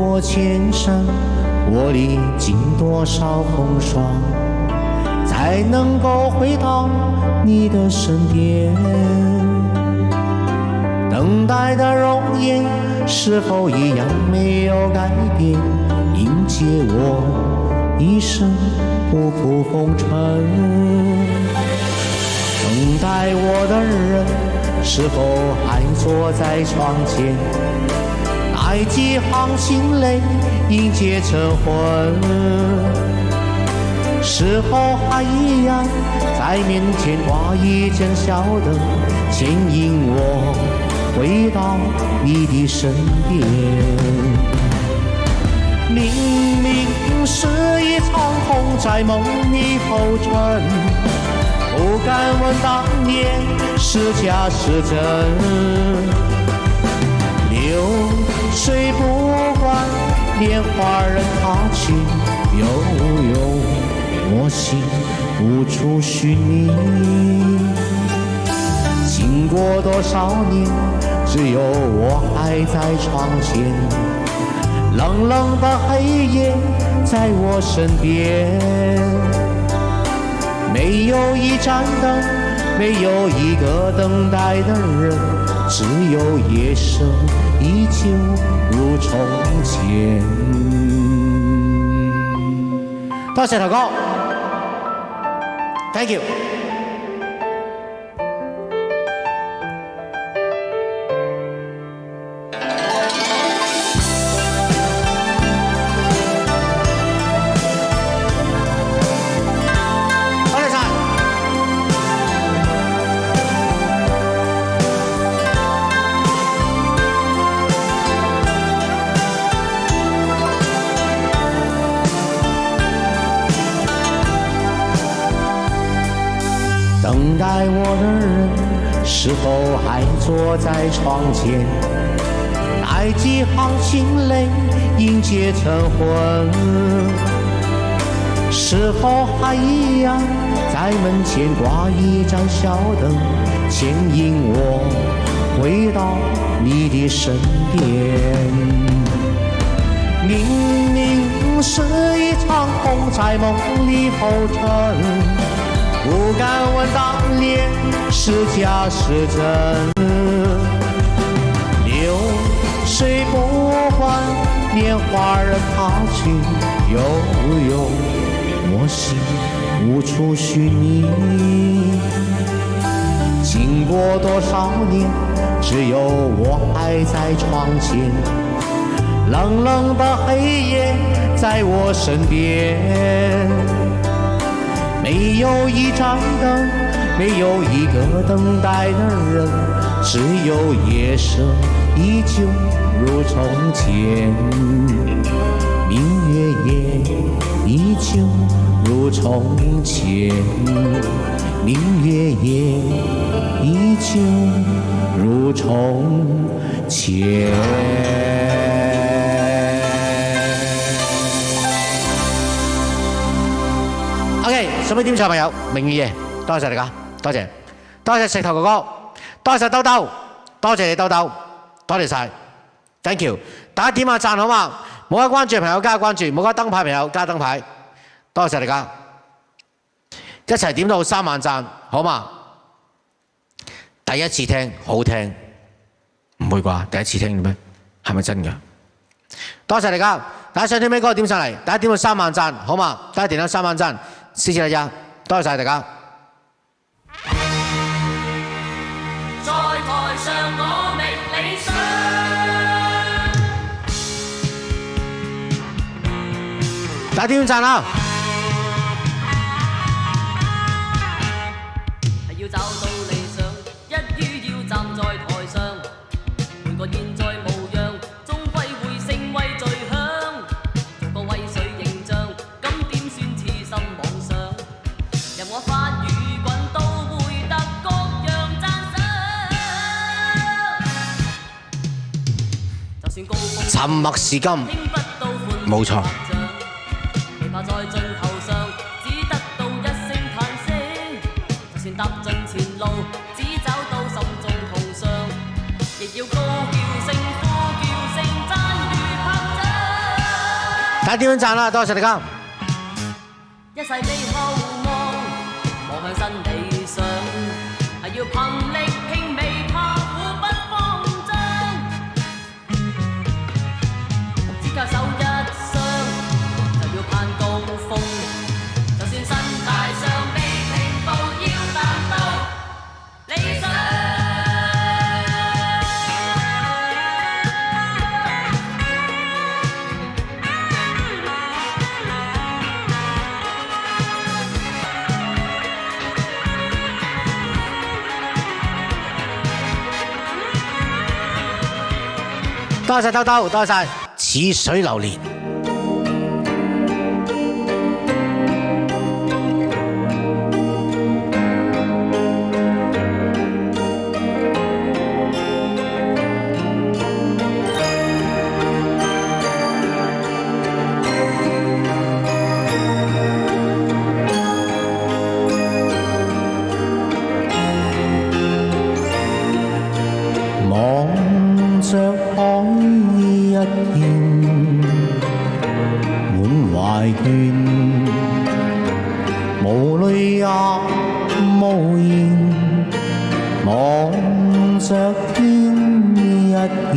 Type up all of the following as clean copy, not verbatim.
过千山，我历经多少风霜，才能够回到你的身边。等待的容颜是否一样没有改变，迎接我一生不负风尘。等待我的人是否还坐在窗前，带几行清泪迎接晨昏？是否还一样在面前挂一盏小灯，牵引我回到你的身边？明明是一场空，在梦里浮沉，不敢问当年是假是真。流水不管莲花人踏去悠悠，我心无处寻觅。经过多少年，只有我还在窗前，冷冷的黑夜在我身边。没有一盏灯，没有一个等待的人，只有夜色依旧如从前。多謝頭哥 ，Thank you。等待我的人是否还坐在窗前，带几行清泪迎接晨昏？是否还一样在门前挂一盏小灯，牵引我回到你的身边？明明是一场空，在梦里浮沉，不敢问当年是假是真。流水不管莲花人踏去悠悠，我心无处寻觅。经过多少年，只有我还在窗前，冷冷的黑夜在我身边。没有一盏灯，没有一个等待的人，只有夜色依旧如从前。明月夜依旧如从前，明月夜依旧如从前。OK， 送俾點唱朋友，明月夜，多謝大家，多謝，多謝石頭哥哥，多謝兜兜，多謝你兜兜，多謝晒 ，thank you， 大家點下讚好嘛？冇加關注嘅朋友加關注，冇加燈牌朋友加燈牌，多謝大家，一齊點到3萬讚好嘛？第一次聽好聽，唔會啩？第一次聽咩？係咪真㗎？多謝大家，大家想聽咩歌點上嚟？大家點到3萬讚好嘛？大家點到3萬讚。謝謝大家，多謝晒大家。在台上我覓理想，大家點讚啦！係要找到理想，一於要站在台上，換個現在模樣，終歸會成為最響，做個威水形象，咁點算痴心妄想？任我發語滾都會得各樣讚賞，就算高峰沉默是金，冇錯。未怕在盡頭上，只得到一聲嘆息。就算踏盡前路，只找到心中痛傷，亦要高叫聲、呼叫聲、讚譽拍掌。睇下點樣讚啦，多謝大家。一世被後望，望向新理想，係要憑力拼，未怕苦不慌張，只靠手一雙，就要攀高峰，就算身大上被平步，要達到理想。多謝兜兜，多謝似水流年。望着海一片滿懷倦，無淚也無言，望着天一片，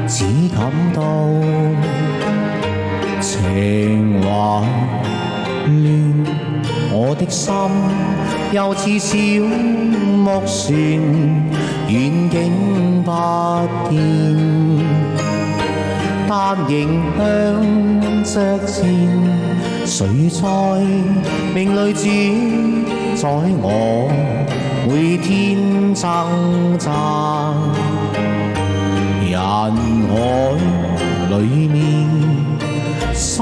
只感到情懷亂，我的心又似小木船，遠景不見，但仍向着前。誰在命裏主宰我，每天掙扎。人海裏面，心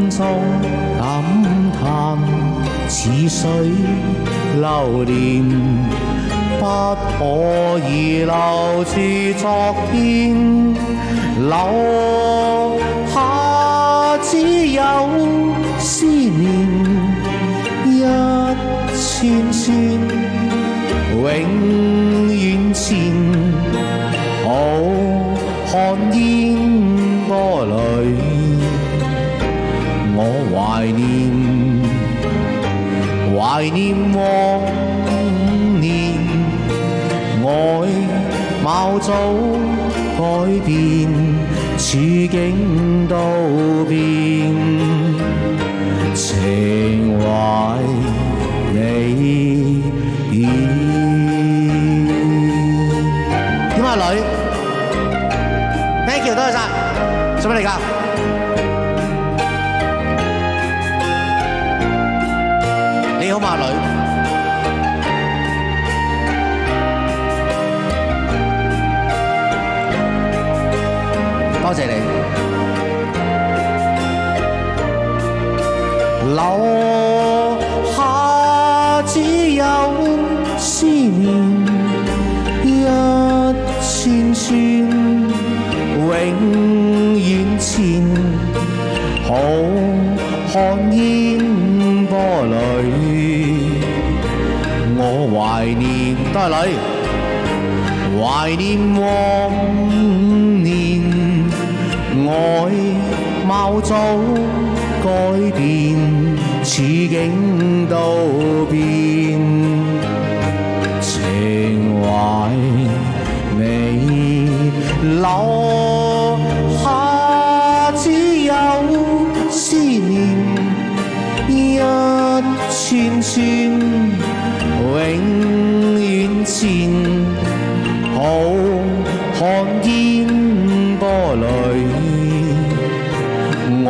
中感嘆，似水流年，不可以留住昨天，留下只有思念一串串，永遠前，好看煙波裏，我懷念往年，愛貌早改變，處境都變，情懷你點啊女 ？Thank you， 多謝晒，做咩嚟㗎？你好嘛女？多謝你。留下只有思念一串串，永遠前，好看煙波裏，我懷念，都係女，懷念往年，愛貌早改變，處境都變，情懷你留下只有思念一串串，永遠前，好看煙波裏，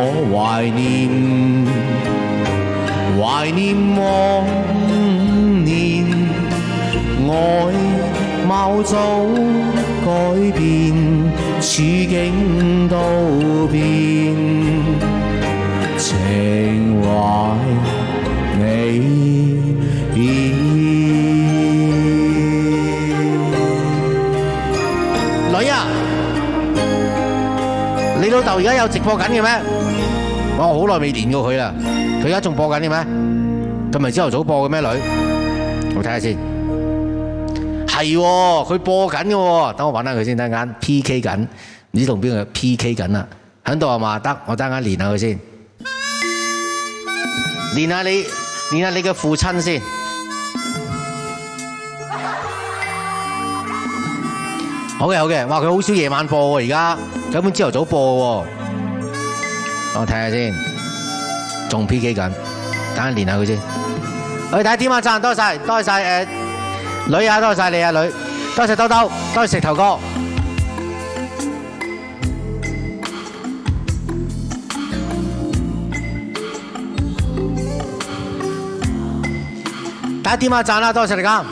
我懷念往年，愛貌早改變，處境都變，情懷你女啊，你老豆而家有直播緊嘅咩？我好耐未連過佢啦，佢而家仲播緊嘅咩？佢咪朝頭早播嘅咩女？我睇下先，係喎，佢播緊嘅喎，等我揾下佢先，等陣間 PK 緊。唔知同邊個 PK 緊啦？喺度係嘛？得，我等間練下佢先，練下你嘅父親先。好嘅，哇！佢好少夜晚播喎，而家根本朝頭早播喎。我睇下先，仲 PK 緊，等下練下佢先。去睇點啊！讚，多謝女啊，多謝你啊女，多謝兜兜，多謝石頭哥。大家點下讚啦，多謝大家。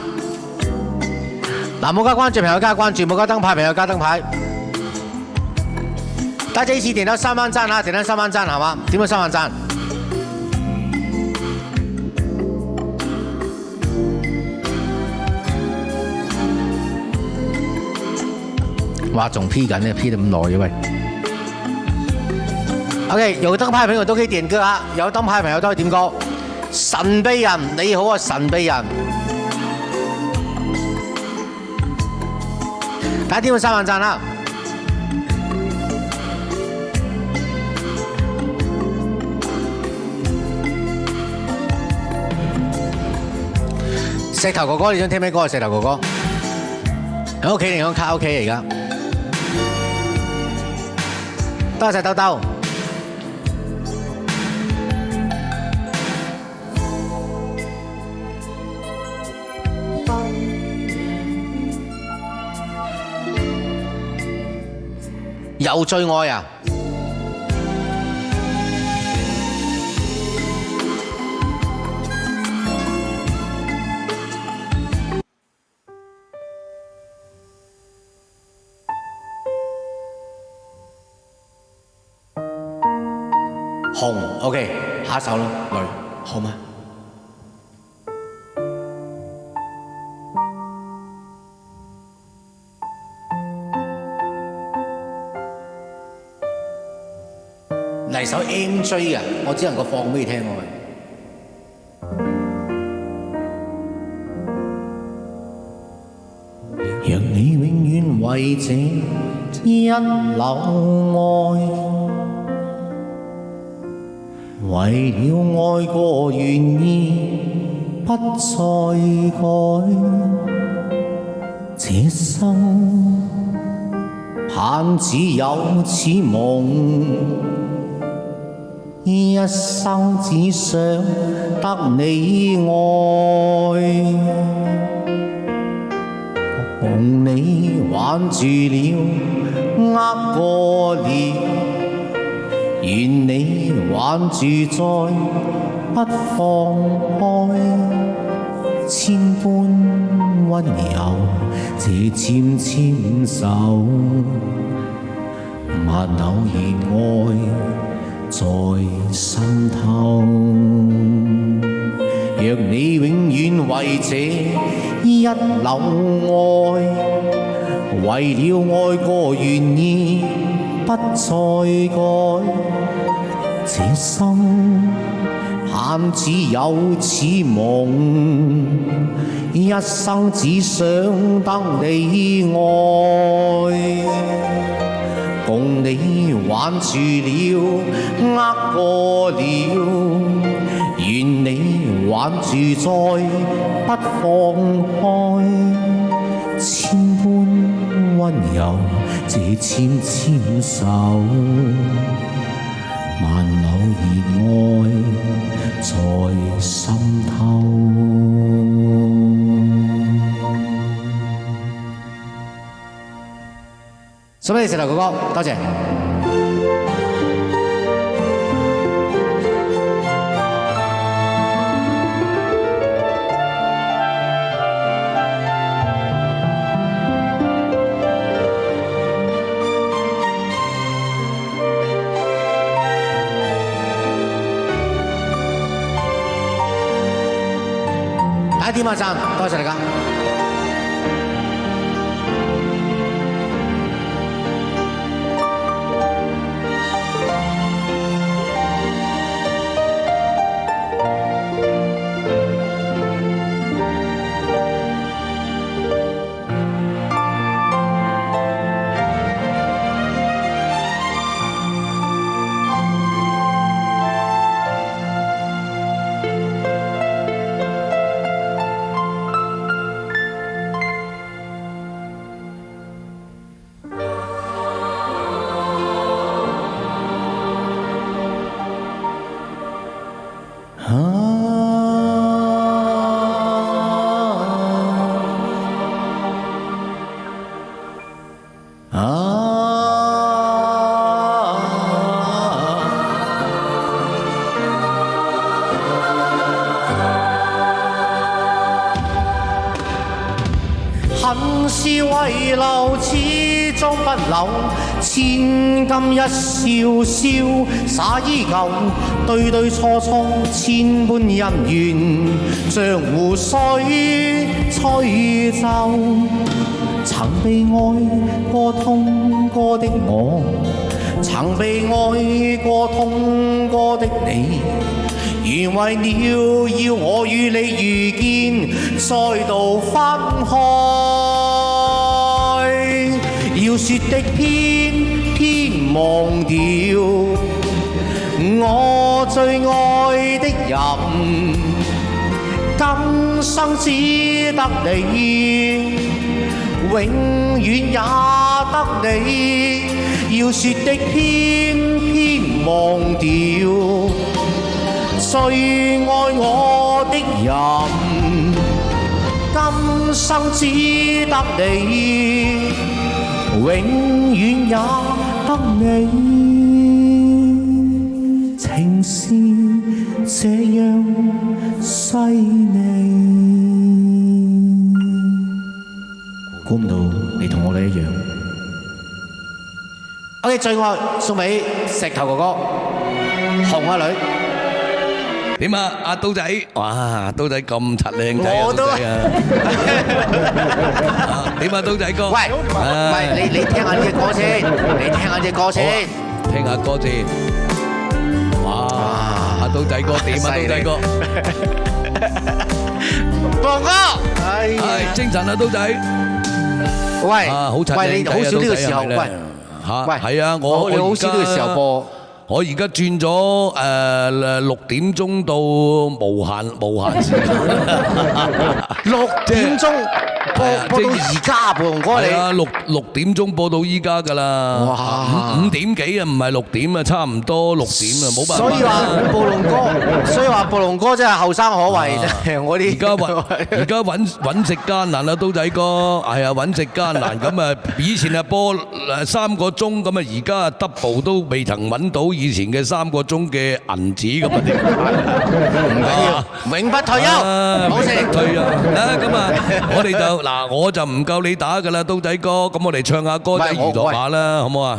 嗱，冇加關注朋友加關注，冇加燈牌朋友加燈牌。大家一起點到3萬讚啊！點到3萬讚好嗎？點到3萬讚。哇，仲 P 緊呢 ，P 得咁耐嘅喂。OK， 有燈牌朋友都可以點歌啊，有燈牌朋友都可以點歌。神秘人，你好啊，神秘人。大家點到3萬讚啦！石頭哥哥，你想聽咩歌啊？石頭哥哥，喺屋企定喺卡拉 OK 而家？多謝兜兜。有最愛啊！紅 ，OK， 下一首啦，女，好嗎？嚟首 MJ 嘅，我只能夠放俾你聽喎。讓你永遠為這一縷愛，為了愛過願意不再改，這生盼只有此夢。一生只想得你愛，共你挽住了，握過了，願你挽住再不放開，千般溫柔，這纖纖手，萬縷熱愛在心頭，若你永遠為這一縷愛，為了愛過願意不再改，這生盼只有此夢，一生只想得你愛，共你挽住了，握過了，願你挽住再不放開，千般溫柔，這纖纖手，萬縷熱愛在心頭。送俾你石頭哥哥，多謝。大家點下讚，多謝大家。不朽，千金一笑笑灑依舊，對對錯錯千般恩怨，像湖水吹奏。曾被愛過痛過的我，曾被愛過痛過的你，原為了要我與你遇見，再度分開。要說的偏偏忘掉，我最愛的人，今生只得你，永遠也得你。要說的偏偏忘掉，最愛我的人，今生只得你，永遠也得你。情是這樣細膩，估唔到你同我哋一樣。我哋最愛送俾石頭哥哥，紅阿女。點啊？阿刀仔，哇！刀仔咁柒靚仔啊！我都點啊？刀仔哥，喂，你聽下呢隻歌先，你聽下隻歌先，聽下歌先。哇！阿刀仔哥點啊？刀仔哥，哥哥，係精神啊！刀仔，喂，好柒喂，你好少呢個時候，喂，嚇，係啊，你好少呢個時候播。我而家轉咗6點鐘到無限時間，6點鐘播到而家噃，龍哥你係啊，6點鐘播到依家㗎啦，哇5點幾啊，唔係6點啊，差唔多6點啊，冇辦法。所以話暴龍哥，所以話暴龍哥真係後生可畏啫，我啲而家揾食艱難啦，刀仔哥，係啊，揾食艱難咁啊，以前啊播3個鐘咁啊，而家 double 都未曾揾到。以前嘅3個鐘嘅銀紙咁啊，唔緊要，永不退休，冇事退休啦。咁啊，我哋就嗱，我就唔夠你打噶啦，刀仔哥。咁我哋唱下歌仔娛樂下啦，好唔好啊？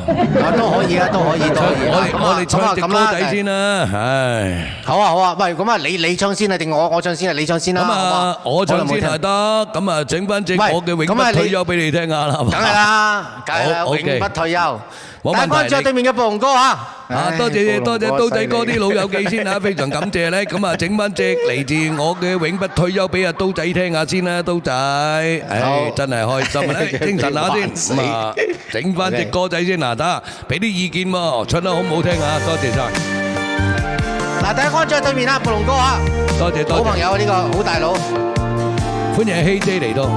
都可以啊，都可以，都可以。我哋唱隻歌仔先啦，唉。好啊，好啊，喂，咁啊，你唱先啊，定我唱先啊？你唱先啦。咁啊，我唱先係得。咁啊，整翻隻我嘅永不退休俾你聽下啦。梗係啦，梗係啦，永不退休。大關注對面嘅暴龍哥嚇。多謝刀仔哥啲老友記先嚇，非常感謝咧。咁啊，整翻隻嚟自我嘅永不退休俾阿刀仔聽下先啦，刀仔。唉，真係開心啊！精神下先。咁啊，整翻隻歌仔先嗱，得啊，俾啲意見喎，唱得好唔好聽啊？多謝晒。嗱，大家關注對面啊，暴龍哥嚇。多謝。好朋友啊，呢個好大佬。歡迎希姐嚟到。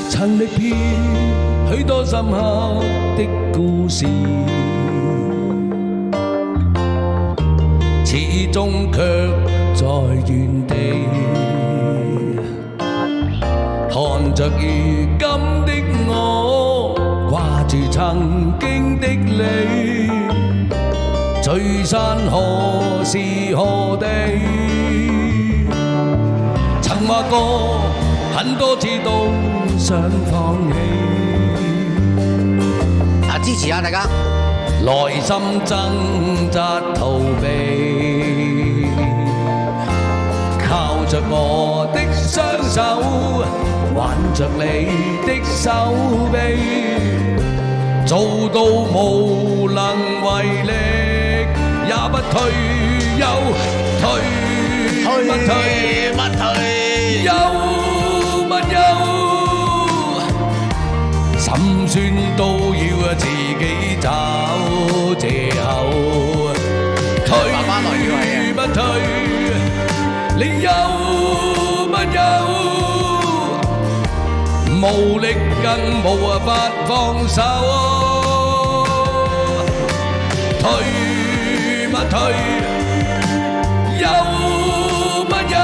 曾歷遍許多深刻的故事，始終卻在原地，看着如今的我，掛住曾經的你，聚散何時何地，曾話過很多次都想放棄，支持下大家，內心掙扎逃避，靠着我的雙手，挽着你的手臂，做到無能為力，也不退休，退不退休。心酸都要自己找藉口，退不退，你憂不憂？無力更無法放手，退不退，憂不憂？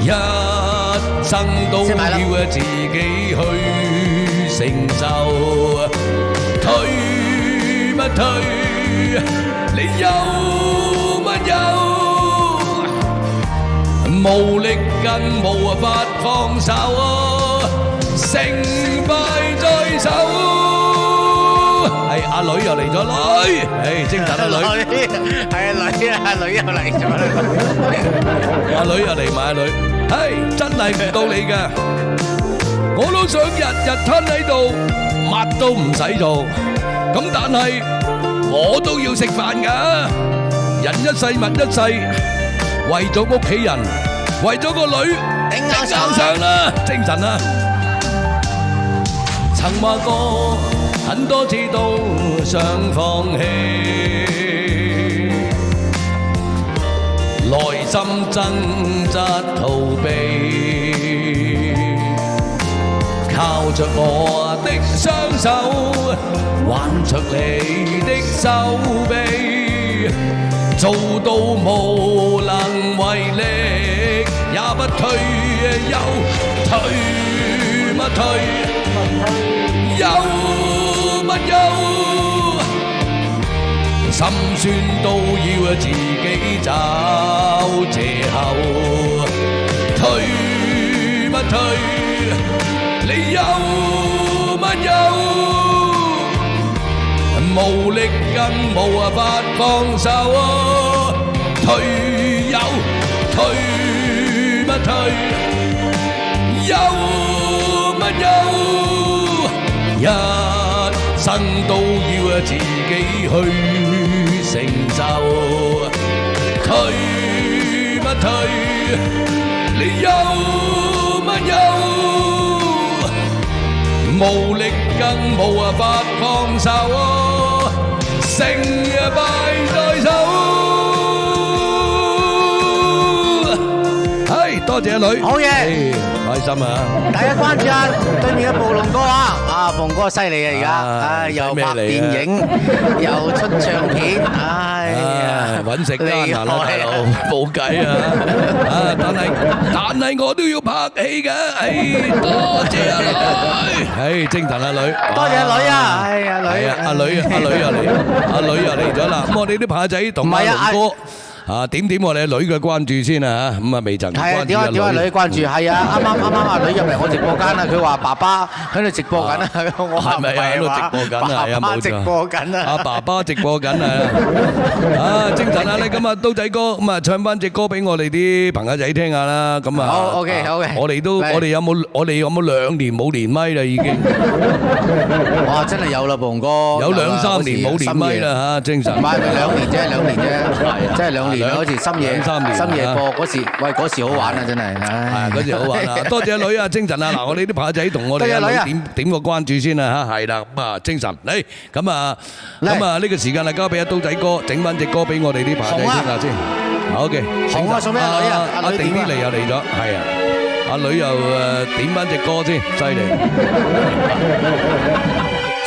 一生都要自己去承受，退不退？你有乜有？無力更無法放手，成敗在手。係阿女又嚟咗，女，精神啊女，係啊女啊，阿女又嚟咗啦，阿女又嚟埋阿女，真係唔到你嘅，我都想日日攤喺度，乜都唔使做，咁但係我都要食飯㗎，人一世物一世，為咗屋企人，為咗個女，頂硬上啦，精神啊！曾話過很多次都想放棄，內心掙扎逃避，靠着我的雙手，挽着你的手臂，做到無能為力，也不退休，退乜退？有乜憂？心酸都要自己找藉口，退乜退？你有乜憂？無力更無法放手，退有退乜退？有乜憂？一生都要自己去承受，退乜退？你有乜憂？無力更無法放手，成敗在手。多謝阿女，好嘢，開心啊！大家關注下對面嘅暴龍哥啊！暴龍哥犀利啊而家，又拍電影，又出唱片，揾食艱難啦，大佬，冇計啊！但係我都要拍戲嘅，多謝阿女，精神阿女，多謝阿女啊，阿女又嚟咗啦，咁我哋啲牌仔同阿龍哥。點我哋女嘅關注先啊！咁未曾關注阿女。點解女關注？係啊，啱阿女入嚟我直播間啦，佢話爸爸喺度直播緊啊！我係咪喺度直播緊啊？係啊，冇錯。直播緊啊！阿爸爸直播緊啊！精神啊！你今日刀仔哥咁啊，唱翻隻歌俾我哋啲朋友仔聽下啦！咁啊，好 OK 好嘅。我哋有冇2年冇連咪啦？已經。哇！真係有啦，暴龍哥。有2-3年冇連咪啦嚇，精神。唔係2年啫，即係2年。嗰時深夜播嗰時，喂嗰時好玩啊！真係，嗰時好玩啊！多謝女啊，精神啊！嗱，我哋啲牌仔同我哋阿女點個關注先啊嚇，係啦，咁啊精神嚟，咁啊呢個時間啊交俾阿刀仔哥整翻隻歌俾我哋啲牌仔聽下先。好嘅，紅啊送俾阿女啊！阿定啲嚟又嚟咗，係啊，阿女又點翻隻歌先，犀利。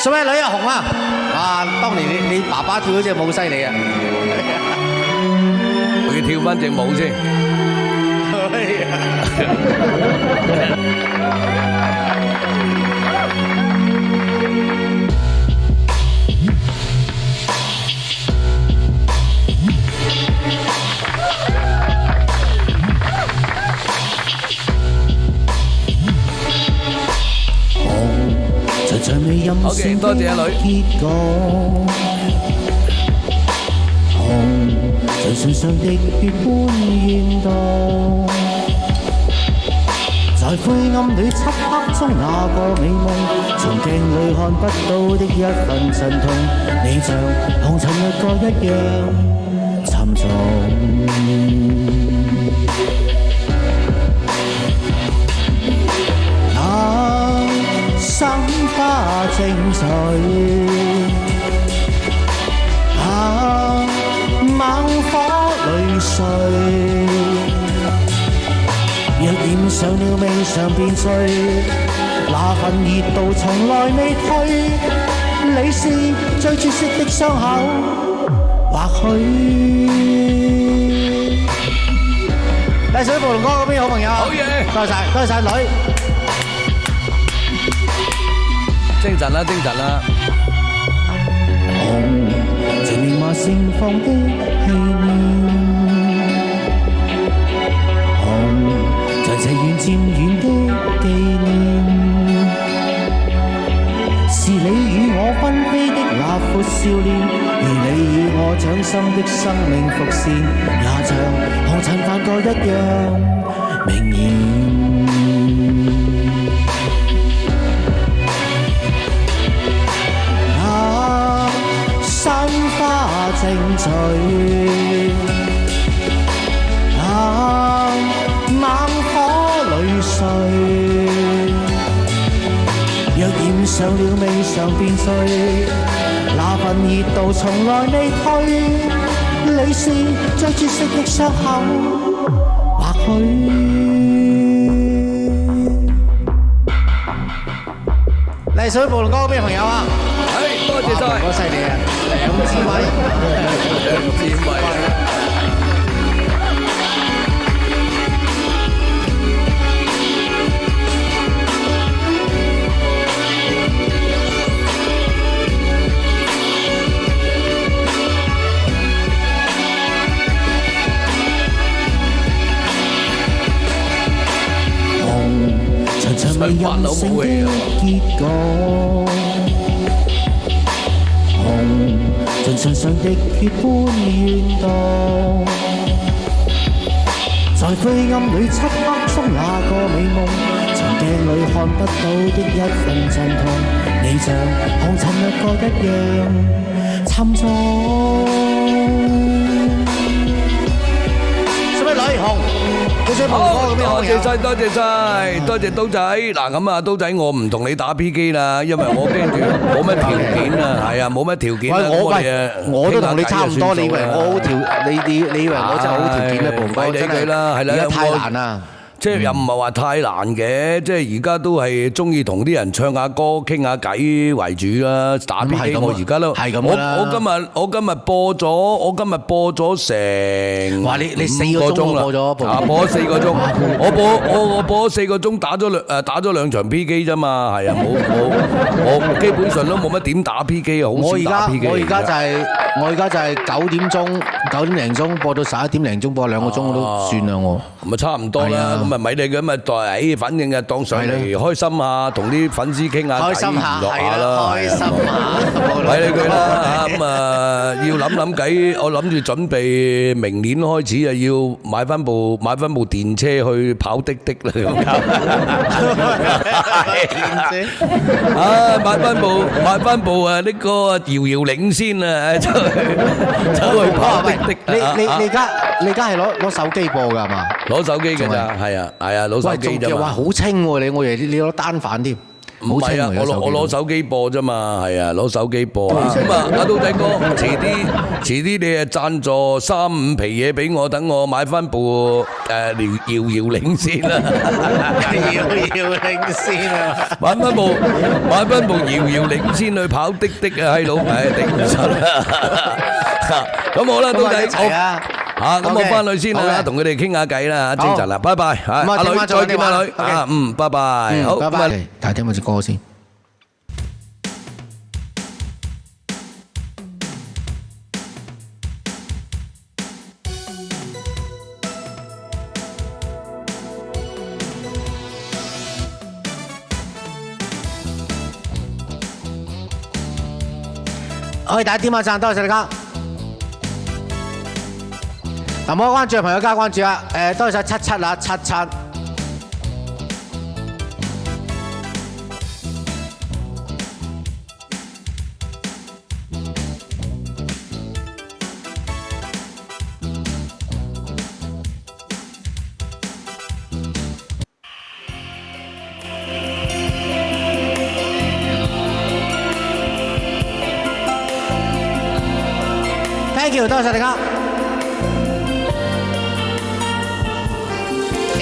送俾阿女啊紅啊！啊，當年你爸爸跳嗰隻舞犀利啊！佢跳翻隻舞先。OK， 多謝阿女。在唇上的血般濺蕩，在灰暗裏漆黑中那個美夢，從鏡裏看不到的一份陣痛，你像紅塵掠過一樣沉重。那生花正隨猛火淚水，若染上了未嘗便醉，那份熱度從來未退。你是最絕色的傷口，或許。嚟水暴龍哥嗰邊好朋友，好嘢，多謝女。精神啦，精神啦。情明萬那盛放的氣焰，紅像這遠漸遠的紀念，是你與我紛飛的那闊少年，而你與我掌心的生命伏線，也像紅塵凡過一樣明豔。山花正翠，猛火裏睡，若染上了未嘗便碎，那份熱度從來未退，你是最絕色的傷口，或許嚟水暴龍哥邊朋友啊？多謝晒，好犀利啊！2支咪，2支咪。紅長長未任性的結果。紅像唇上的血般怨蕩，在灰暗裏漆黑中那個美夢，從鏡裏看不到的一份陣痛，你像紅塵掠過一樣沉重。做咩女紅？好，多謝晒，多謝晒，多謝刀仔。嗱咁啊，刀仔，我唔同你打 P 機啦，因為我驚住冇乜條件啊，係啊，冇乜條件啊。我都同你差唔多，你以為我好條？你以為我真係好條件咧？唔該你佢啦，係啦，而家太難啦。即係又唔係話太難嘅，即係而家都係中意同啲人唱下歌、傾下偈為主啦。打 P 機我而家都係咁啦。我今日播咗成，哇！你4個鐘啦，播咗4個鐘。我播咗4個鐘，打咗兩場 P 機啫嘛，係啊，我基本上都冇乜點打 P 機啊，好少打 P 機。我而家就係9點零鐘播到11點零鐘，播2個鐘都算啦我。咪差唔多啦。咪咪你咁咪代，反正啊當上嚟開心下，同啲粉絲傾下偈，娛樂下啦，開心下，咪你佢啦嚇咁啊！要諗計，我諗住準備明年開始啊，要買翻部電車去跑滴滴啦咁樣。電車啊！買翻部啊呢個遙遙領先啊，走去跑滴滴。你而家係攞手機播㗎係嘛？攞手機㗎咋，係啊，攞手機咋嘛。哇，好清喎！我以為你攞單反添。唔係啊，我攞手機播啫嘛，係啊，攞手機播。咁啊，阿刀仔哥，遲啲你啊贊助3-5皮嘢俾我，等我買翻部遙遙領先啦。遙遙領先啊！買翻部遙遙領先去跑滴滴啊，閪佬，頂唔順啦。咁好啦，刀仔，咁我翻去先啦，同佢哋傾下偈啦，精神啦，拜拜，阿女再見阿女，拜拜，好，拜拜，大家聽埋隻歌先。大家點下讚，多謝大家。嗱，冇關注嘅朋友加關注啊！多謝晒77啦，77。Thank you，多謝大家。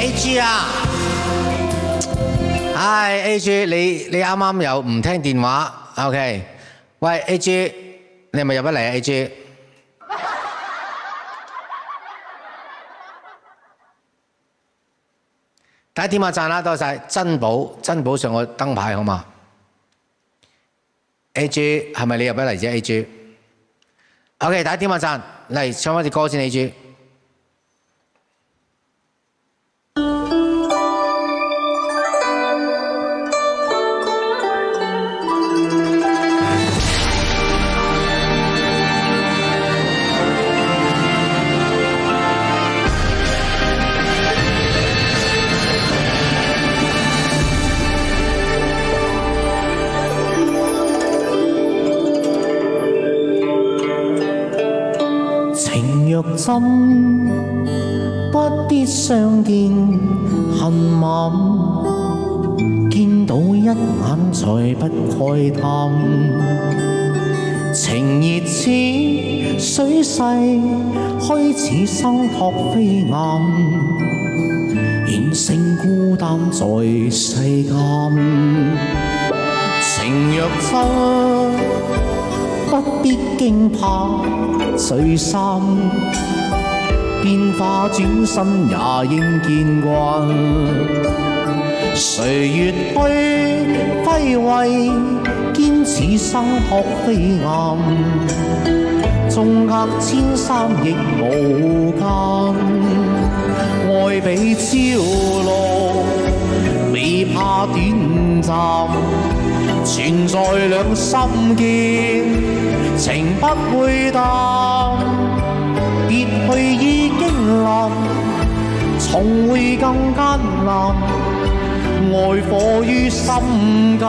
A.G. 啊，唉 A.G. 你啱啱又唔聽電話 ，OK？ 喂 A.G. 你係咪入得嚟啊 A.G.？ 大家點下讚啦，多謝晒珍寶上個燈牌好嘛 ？A.G. 係咪你入得嚟啫 A.G.？ OK， 大家點下讚，嚟唱翻隻歌先，你知。心不必相見恨晚，見到一眼才不慨嘆。情熱似水勢，開始生撲飛燕，現剩孤單在世間。情若真，不必驚怕聚散，變化轉身也應見慣。歲月去揮揮，堅持生撲飛燕，縱隔千山亦無間。愛比朝露，未怕短暫，存在兩心間，情不會淡。別去已經難，重會更艱難。愛火於心間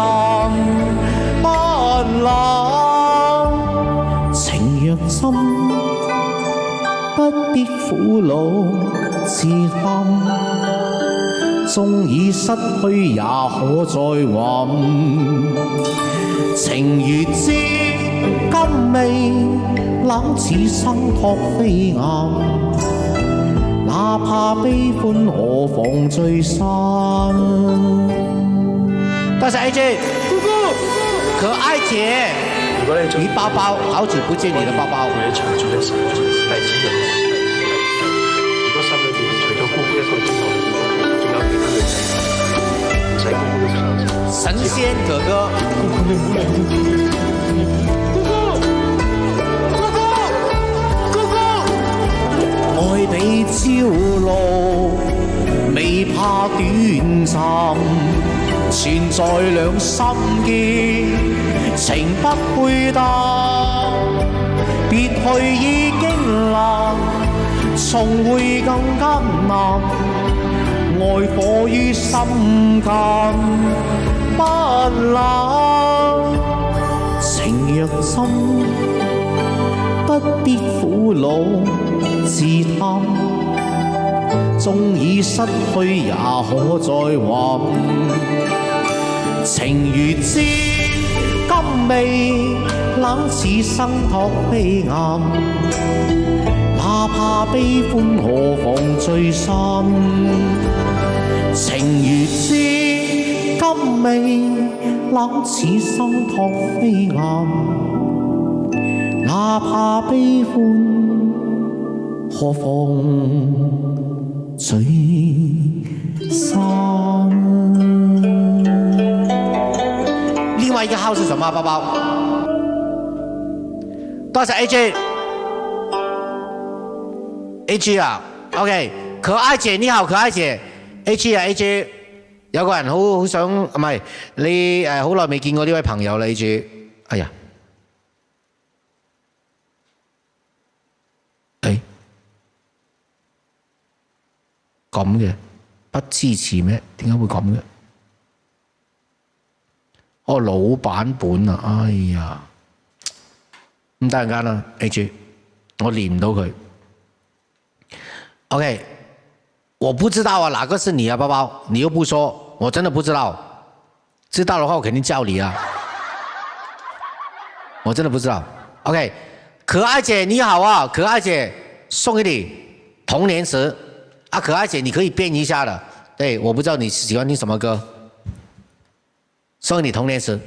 不冷，情若深，不必苦惱自喊。縱已失去也可再還，情如知今未冷似生撲飛燕，哪怕悲歡何妨聚散。多謝 AJ， 姑姑，可愛姐，你包包，好久不見你的包包。我也長住一世，弟子人。如果心裏邊除咗姑姑一個之外，仲有其他女仔，唔使姑姑都想。神仙哥哥，姑姑你唔好嚟。愛比朝露，未怕短暫，存在兩心間，情不會淡。別去已經難，重會更艱難。愛火於心間不冷，情若深，不必苦惱自嘆，縱已失去也可再還。情如知今未冷似生撲飛燕，哪怕悲歡何妨聚散。情如知今未冷似生撲飛燕，哪怕悲歡何妨聚散。另外一個號是什麼包包？多謝 AJ 啊 ，OK， 可愛姐你好，可愛姐 AJ 啊 AJ， 有個人好想唔係你好耐未見過呢位朋友啦 AJ， 哎呀，咁嘅不支持咩？點解會咁嘅？哦，老闆本啊，哎呀，唔得陣間啦 AJ， 我連唔到佢。OK， 我不知道啊，哪個是你啊，包包？你又不說，我真的不知道。知道的話，我肯定叫你啊。我真的不知道。OK， 可愛姐你好啊，可愛姐送給你童年詞啊，可愛姐你可以編一下的。對，我不知道你喜歡聽什麼歌，送給你童年詞。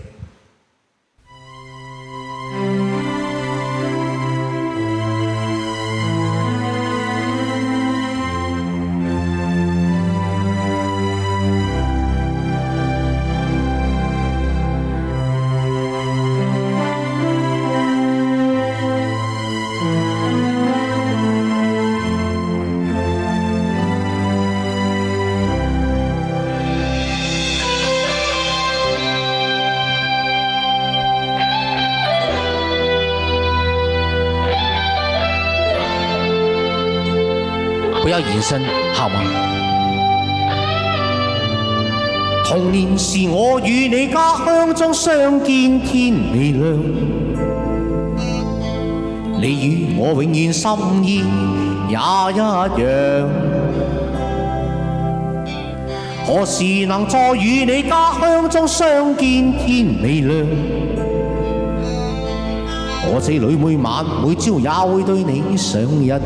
延伸，好嗎？童年時我與你家鄉中相見天未亮，你與我永遠心意也一樣。何時能再與你家鄉中相見天未亮？我這裏每晚每朝也會對你上一堂。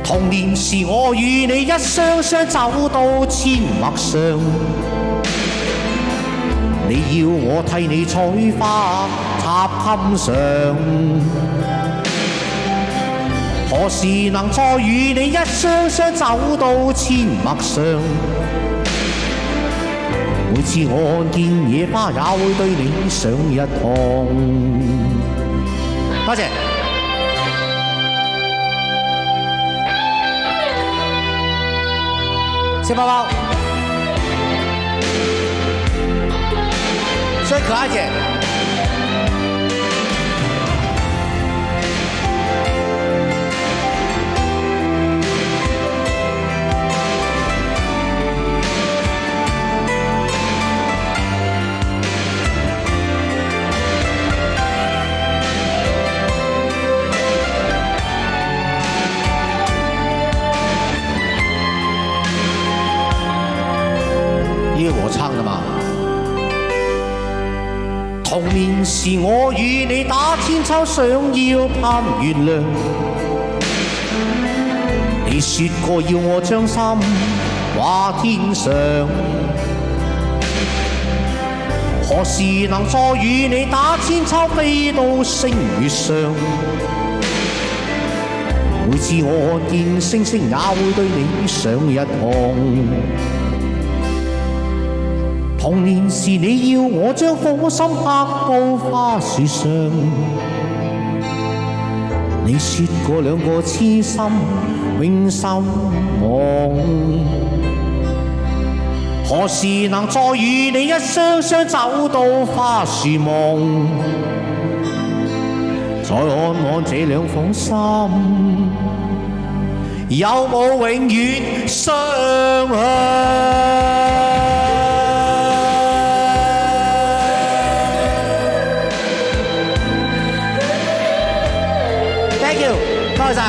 童年時我與你一雙雙走到阡陌上，你要我替你採花插襟上。何時能再與你一雙雙走到阡陌上？每次我看見野花也會對你上一堂。多謝。謝寶寶，最可愛姐。我唱的嘛。童年時我與你打千秋，想要攀月亮。你說過要我將心掛天上，何時能再與你打千秋，飛到星月上？每次我看見星星，也會對你上一堂。童年時你要我將火心刻到花樹上，你說過兩個痴心永心忘。何時能再與你一雙雙走到花樹望？再看看這兩顆心，有冇永遠相向？Thank you， 多謝晒。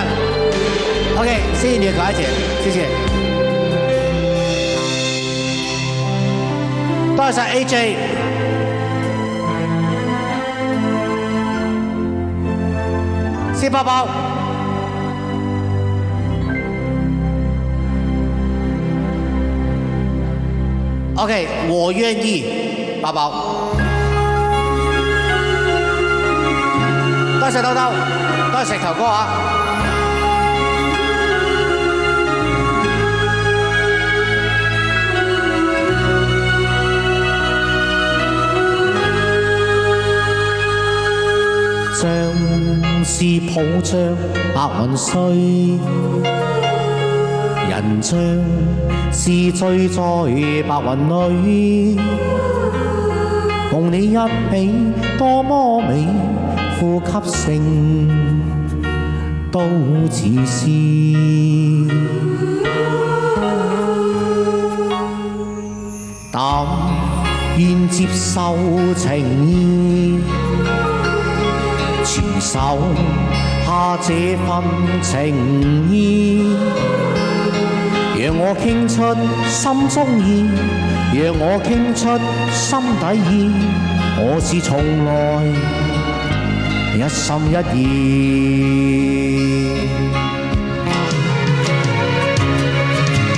OK， 謝謝你的可愛姐，謝謝。多謝晒 AJ。謝寶寶。OK， 我願意，寶寶。多謝兜兜，多謝石頭哥啊！像是抱着白雲睡，人像是醉在白雲裏，共你一起多麼美，呼吸聲都似詩。但願接受情意，傳授下這份情意，讓我傾出心中意，讓我傾出心底意，我是從來一心一意。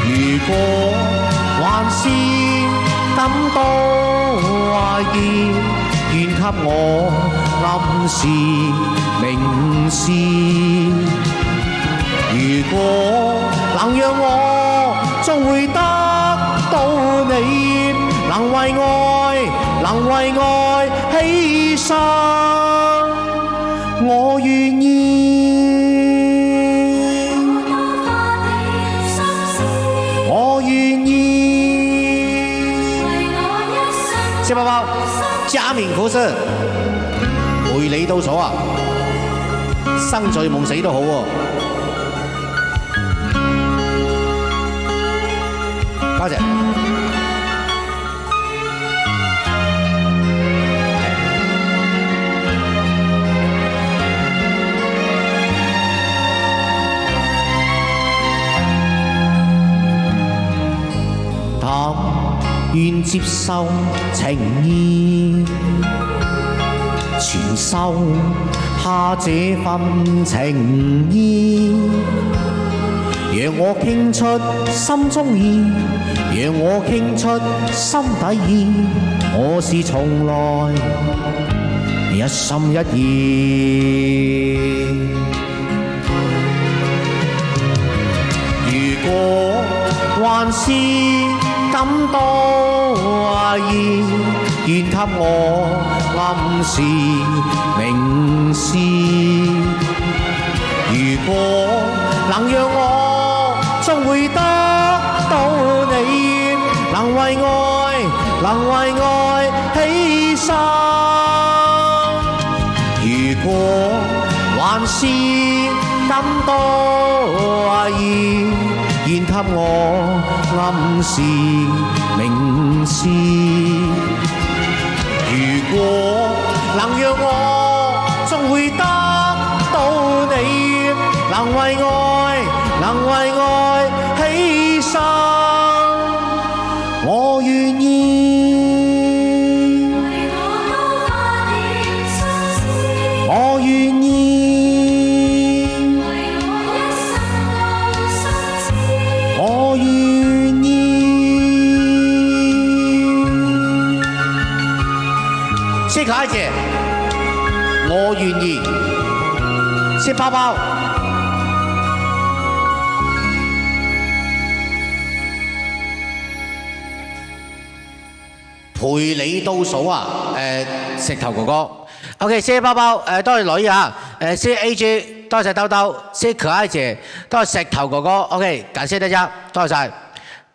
如果還是感到懷疑，願給我臨時明示。如果能讓我終會得到你，能為愛犧牲，我願意。我願意。謝寶寶，嘉敏不是。回你到咗啊！生醉夢死都好喎。多謝。但願接受情意，傳授下這份情意，讓我傾出心中意，讓我傾出心底意，我是從來一心一意。如果還是感多意，願給我暗示明示。如果能讓我終會得到你，能為愛犧牲。如果還是感多意，願給我暗示明示。如果能讓我終會得到你，能為愛犧牲，我願意。我願意。我願意。謝可愛姐，我願意。謝包包。陪你倒數啊！石頭哥哥 ，OK， 謝包包，多謝女啊，謝 AJ， 多謝兜兜，謝可愛姐，多謝石頭哥哥 ，OK， 感謝大家，多謝晒，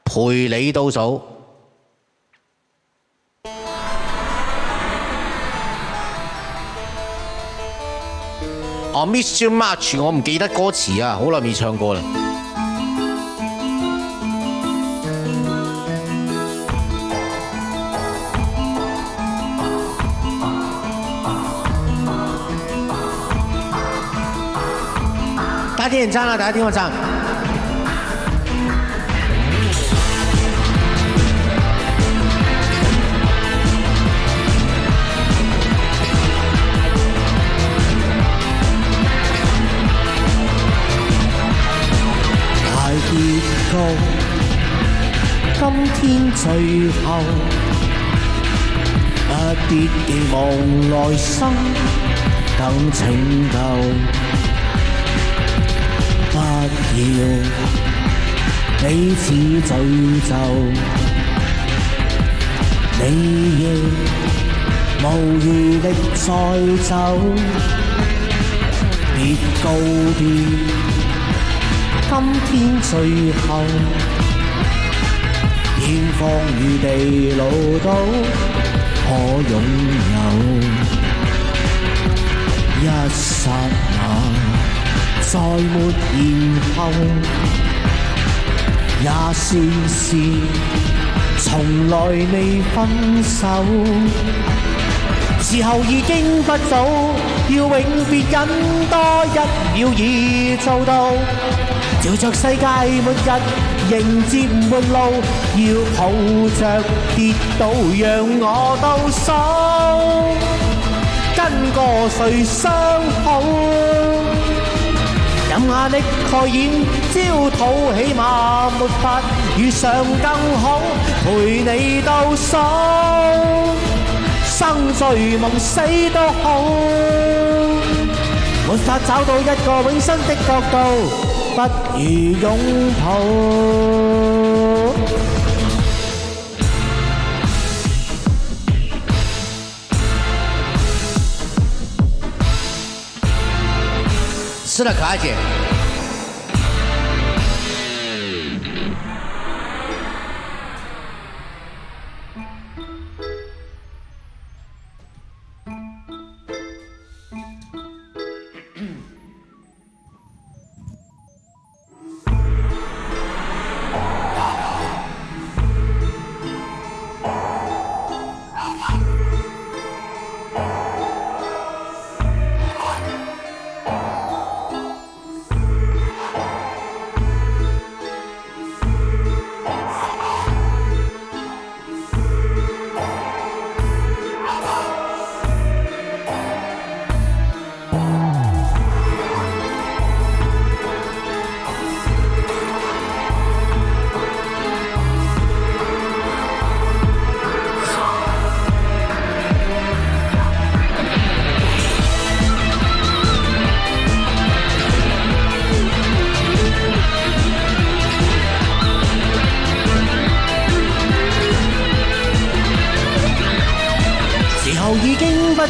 陪你倒數。我 Miss You Much， 我唔記得歌詞啊，好耐未唱過啦。大家點讚啊！大家點個讚。大結局，今天最後，一啲寄望來生等拯救。不要彼此詛咒，你亦無餘力再走，別告別，今天最後，天荒與地老都可擁有，一剎那再沒然後，也算是從來未分手。時候已經不早，要永別忍多一秒已做到。照着世界末日迎接末路，要抱着跌倒讓我倒數，跟個誰相好？任壓力蓋掩焦土，起碼沒法遇上更好，陪你倒數，生醉夢死都好，沒法找到一個永生的角度，不如擁抱。是的，可愛姐。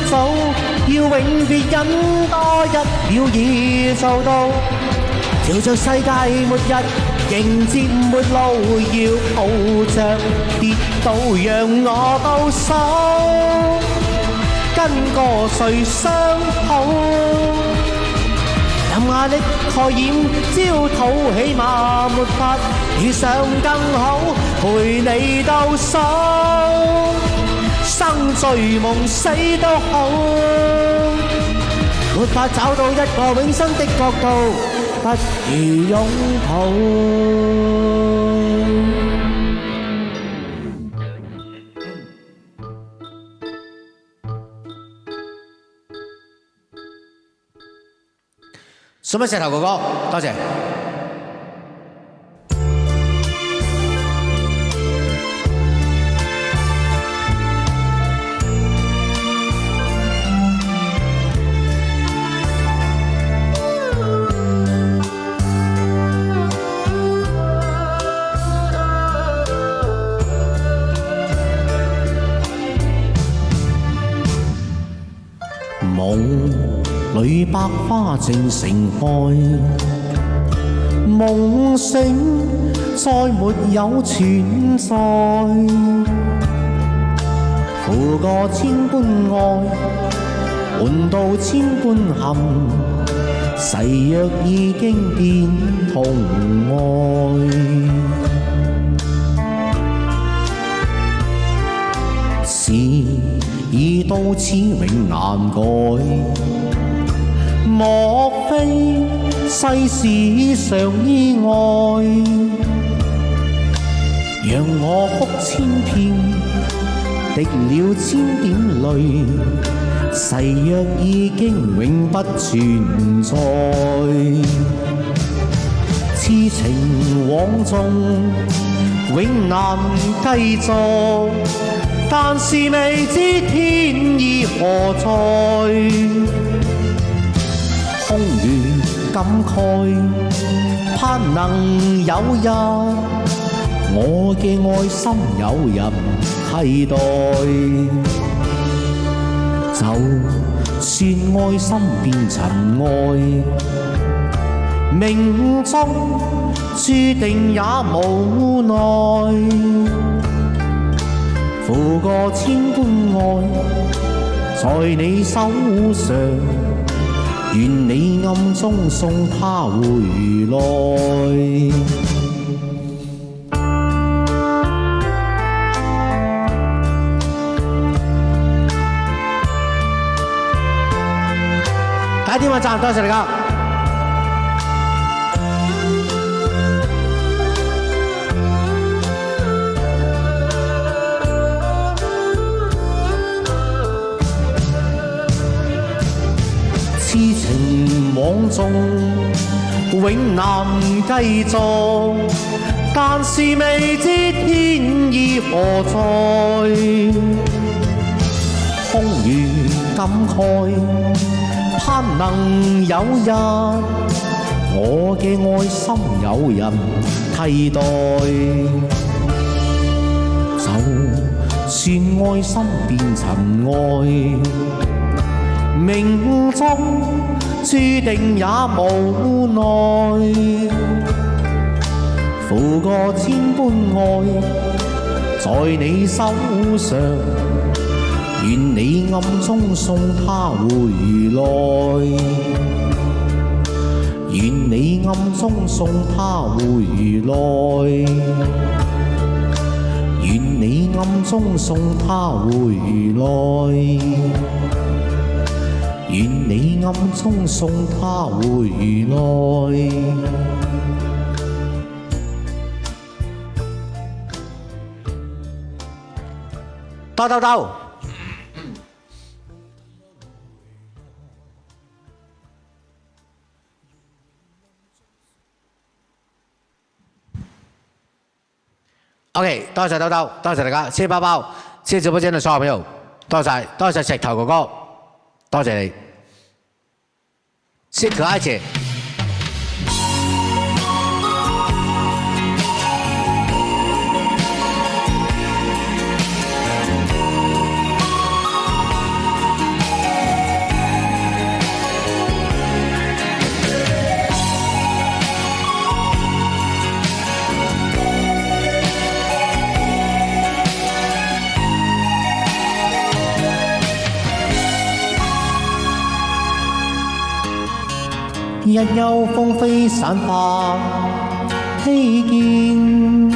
早，要永別忍多一秒已做到。朝着世界末日迎接末路，要抱着跌倒讓我到手，跟個誰相抱？任壓力蓋掩焦土，起碼沒法遇上更好，陪你到手，生醉夢死都好，沒法找到一個永生的國度，不如擁抱。送俾石頭哥哥，多謝。夢裏百花正盛開，夢醒再沒有存在，負過千般愛，換到千般恨，誓約已經變痛愛。事已到此永難改，莫非世事上意外，讓我哭千遍，滴了千點淚，誓約已經永不存在。痴情枉縱永難繼續，但是未知天意何在，空餘感慨，盼能有日我嘅愛心有人替代。就算愛心變塵埃，命中注定也無奈。負過千般愛，在你手上，願你暗中送他回來。第一點讚，多謝大家。痴情枉縱永難繼續，但是未知天意何在，空餘感慨，盼能有日我嘅愛心有人替代。就算愛心變塵埃，命中注定也無奈。負過千般愛，在你手上，願你暗中送他回來。願你暗中送他回來。願你暗中送他回來。願你暗中送他回來。兜。OK， 多謝兜，多謝大家，謝謝包包，謝謝直播間嘅所有朋友，多謝石頭哥哥，多謝你，謝可愛姐。日有風飛散發希見，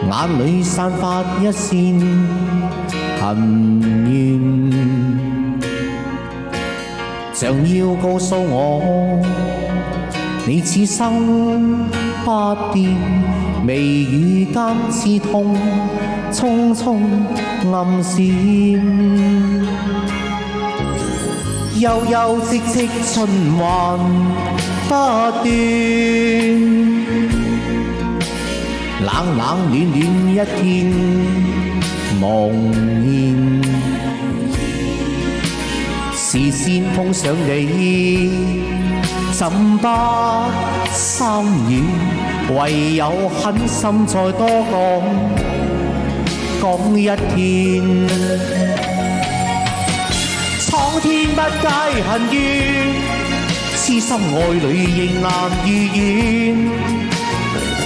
眼裏散發一線恨怨，像要告訴我，你此生不變，眉宇間刺痛，匆匆暗閃，悠悠戚戚循環不斷，冷冷暖暖一片夢魘，視線碰上你，怎不心軟？唯有狠心再多講一天。蒼天不解恨怨，痴心愛侶仍難如願。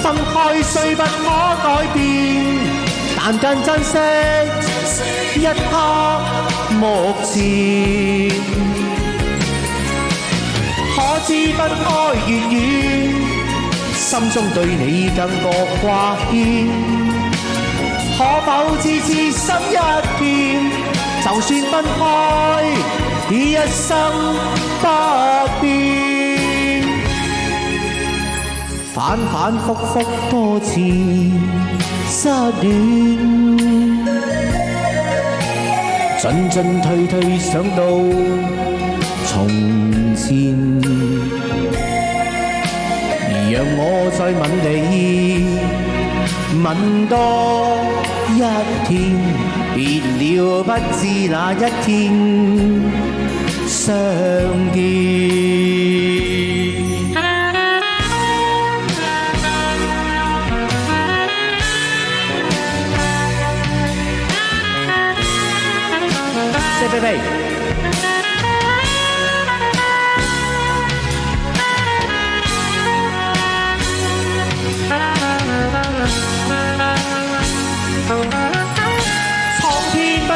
分開雖不可改變，但更珍惜一刻目前。可知分開越遠，心中對你更覺掛牽。可否次次心一片，就算分開，一生不變。反反覆覆多次失戀，進進退退想到從前。讓我再吻你，吻多一天，別了不知哪一天相見。謝貝貝。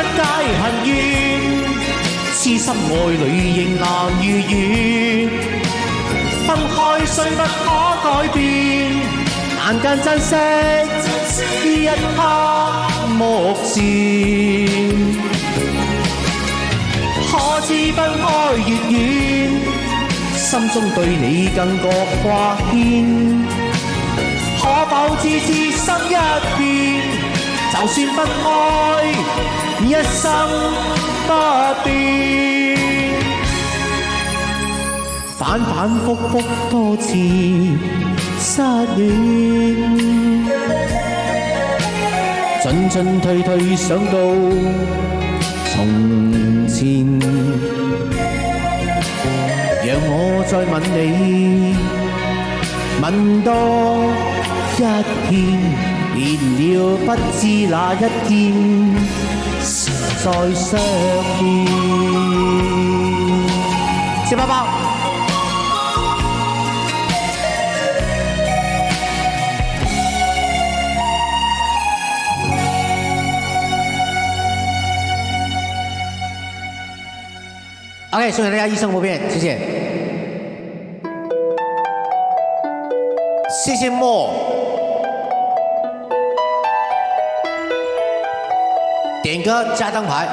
皆恨怨，痴心愛侶仍難如願。分開雖不可改變，但更珍惜一刻目前。可知分開越遠，心中對你更覺掛牽。可否次次心一變，就算分開，一生不變。反反覆覆多次失戀，進進退退想到從前。讓我再吻你，吻多一片，別了不知哪一天再相見。謝爸爸。OK， 送給大家一生不變，謝謝。謝謝莫。點歌加燈牌。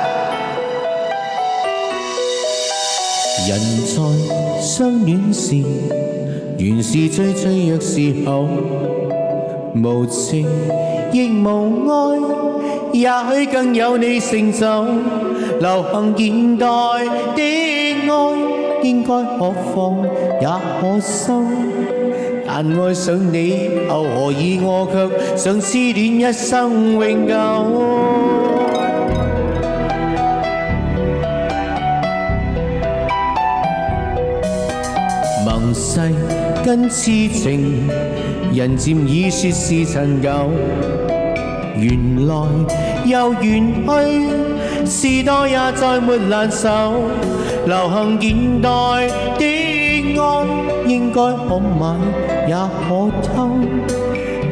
人在相戀時，原是最脆弱時候，無情亦無愛，也許更有你成就。流行現代的愛，應該可放也可收，但愛上你後何以我卻想痴戀一生永久。盟誓跟痴情，人漸已說是陳舊，原來又遠去。時代也再沒難受，流行現代的愛應該可買也可偷，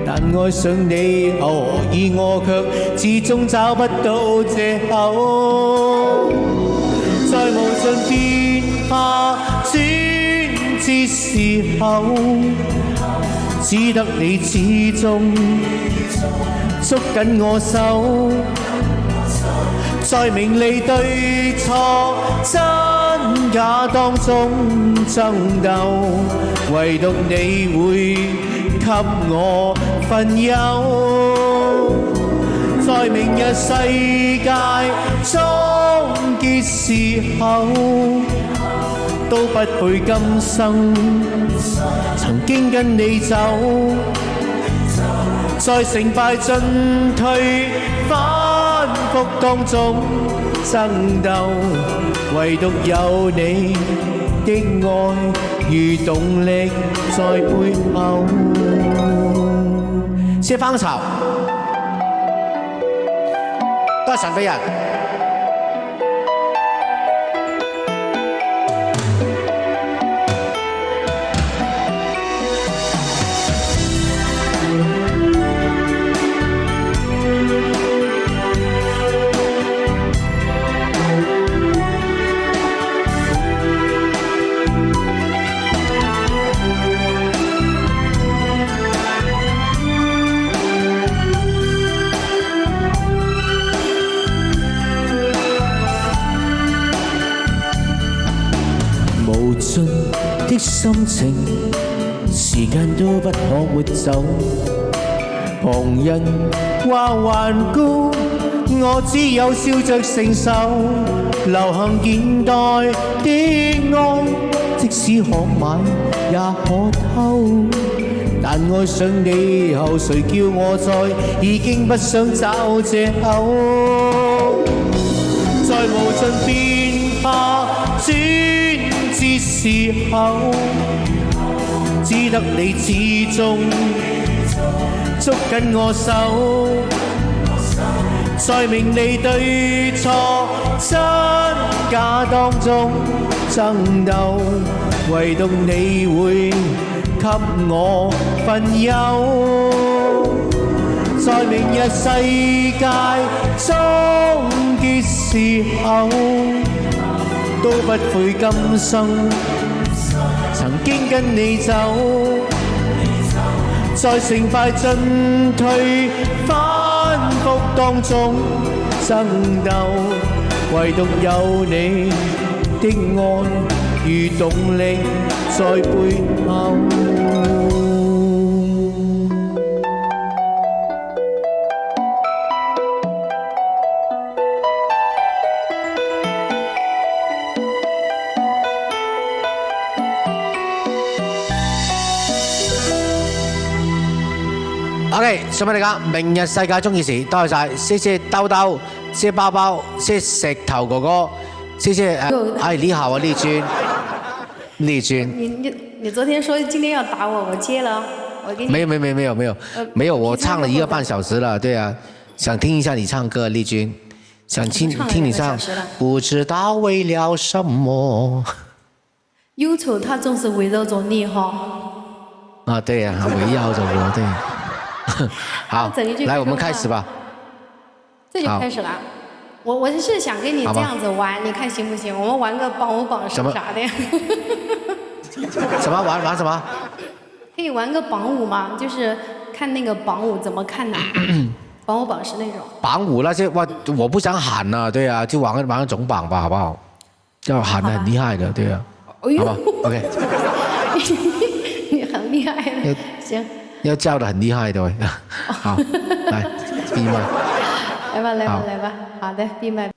但愛上你後何以我卻始終找不到藉口。在無盡變化轉折時候，只得你始終捉緊我手，在名利對錯真假當中爭鬥，唯獨你會給我分憂。在明日世界終結時候，都不悔今生曾經跟你走，在成敗進退反覆當中爭鬥，唯獨有你的愛如動力在背後。謝芳草，多謝神秘人。的心情，時間都不可抹走。旁人話頑固，我只有笑着承受。流行現代的愛，即使可買也可偷。但愛上你後，誰叫我再已經不想找藉口。在無盡變化轉折時候，只得你始終捉緊我手，在名利對錯真假當中爭鬥，唯獨你會給我分憂。在明日世界終結時候，都不悔今生曾經跟你走，在成敗進退反覆當中爭鬥，唯獨有你的愛如動力在背後。OK， 送俾大家，明日世界終結時，多謝晒，謝謝兜兜，謝謝包包，謝謝石頭哥哥，謝謝哎你好啊麗君，麗君。你昨天說今天要打我，我接了，我給你。沒有，我唱了1個半小時了，對啊，想聽一下你唱歌，麗君，想聽你唱，不知道為了什麼。憂愁它總是圍繞着你哈。啊，對呀，圍繞着我，對。好，來，我們開始吧。這就開始了。我是想跟你這樣子玩，你看行不行？我們玩個綁舞綁手啥的。什麼玩什麼？可以玩個綁舞嗎？就是看那個綁舞怎麼看的。綁舞綁是那種。綁舞那些我不想喊啊，對啊，就玩個總綁吧，好不好？要喊得很厲害的，對啊。好吧 ，OK。你很厲害的，行。要叫得很厲害的，好，來閉麥，來吧，好的，閉麥。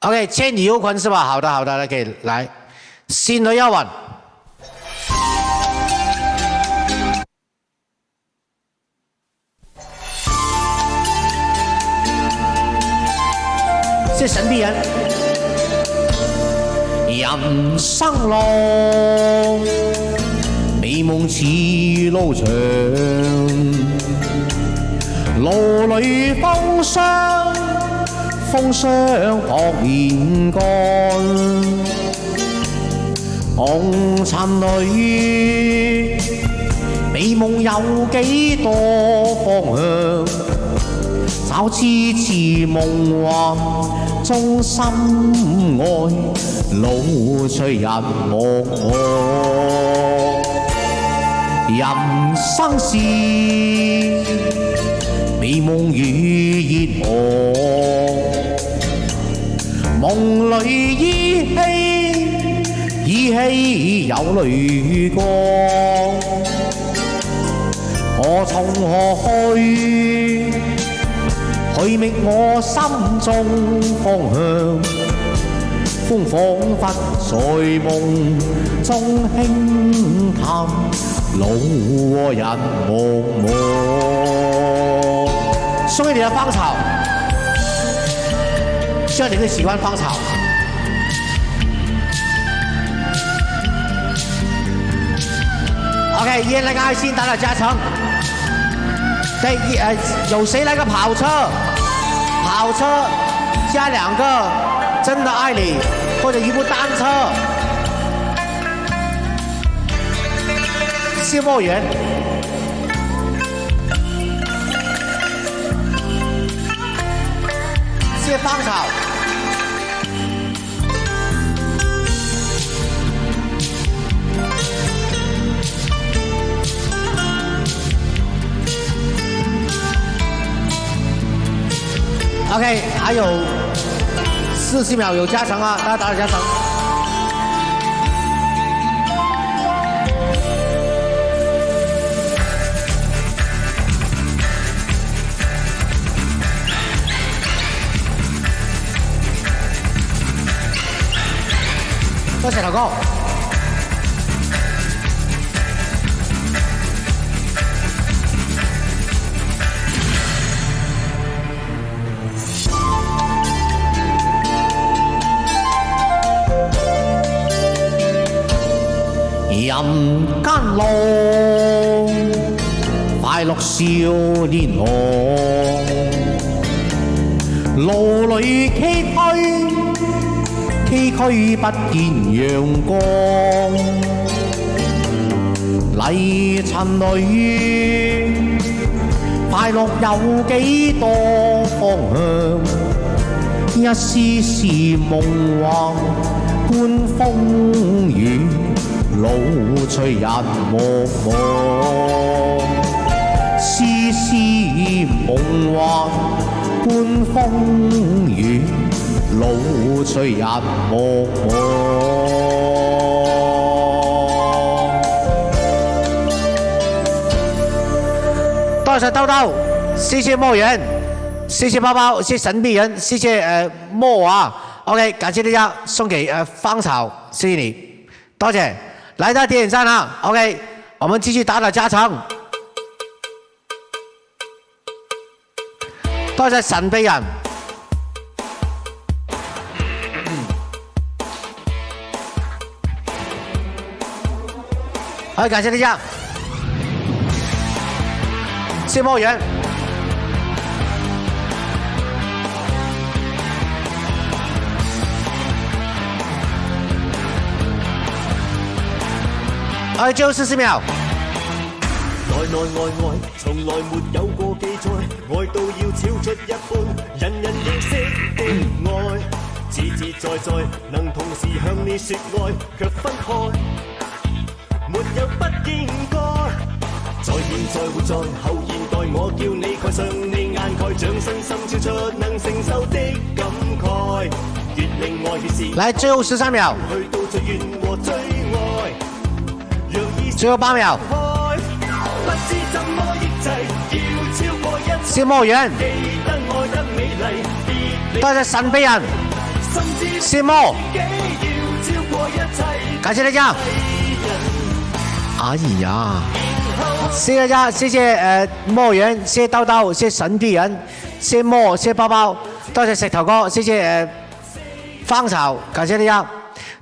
OK， 倩女幽魂是吧？好的，來可以來，仙女幽魂。是神秘人。人生路。美夢似路長，路裏風霜撲面乾，紅塵裏美夢有幾多方向？找次次夢幻中心愛，路隨人莫我。人生是美夢與熱愛，夢裏依稀有淚光。我從何去覓我心中方向？風彷彿在夢中輕嘆，路和人茫茫。送給你的芳草，希望你會喜歡芳草。OK， 一人來個愛心打了加成。對，有誰來個跑車？跑車加2個真的愛你，或者一部單車。謝莫言。謝芳草。OK， 还有40秒有加成啊，大家打点加成。多謝頭哥。人間路，快樂少年郎，路裏崎嶇不見陽光，泥塵裏，快樂有幾多方向？一絲絲夢幻般風雨。路隨人茫茫，絲絲夢幻般風雨，路隨人茫茫。多謝兜兜，謝謝莫言，謝謝包包，謝謝神秘人，謝謝莫啊。OK， 感謝大家送給芳草，謝謝你，多謝。來到點讚啊 ，OK， 我們繼續打加成。多謝神秘人。好，感謝大家。謝莫言。最後40秒。內內外外，從來沒有過記載，愛到要超出一般人人認識的愛，自自在在能同時向你說愛，卻分開，沒有不應該。在現在活在後現代，我叫你蓋上你眼蓋，掌心心超出能承受的感慨，越令愛越是。來，最後13秒。去到最遠和最愛。最後8秒。謝莫言，多謝神秘人，謝莫，感謝大家。哎呀，謝謝大家，謝謝莫言，謝謝兜兜，謝謝神秘人，謝莫，謝謝包包，多謝石頭哥，謝謝芳草，感謝大家，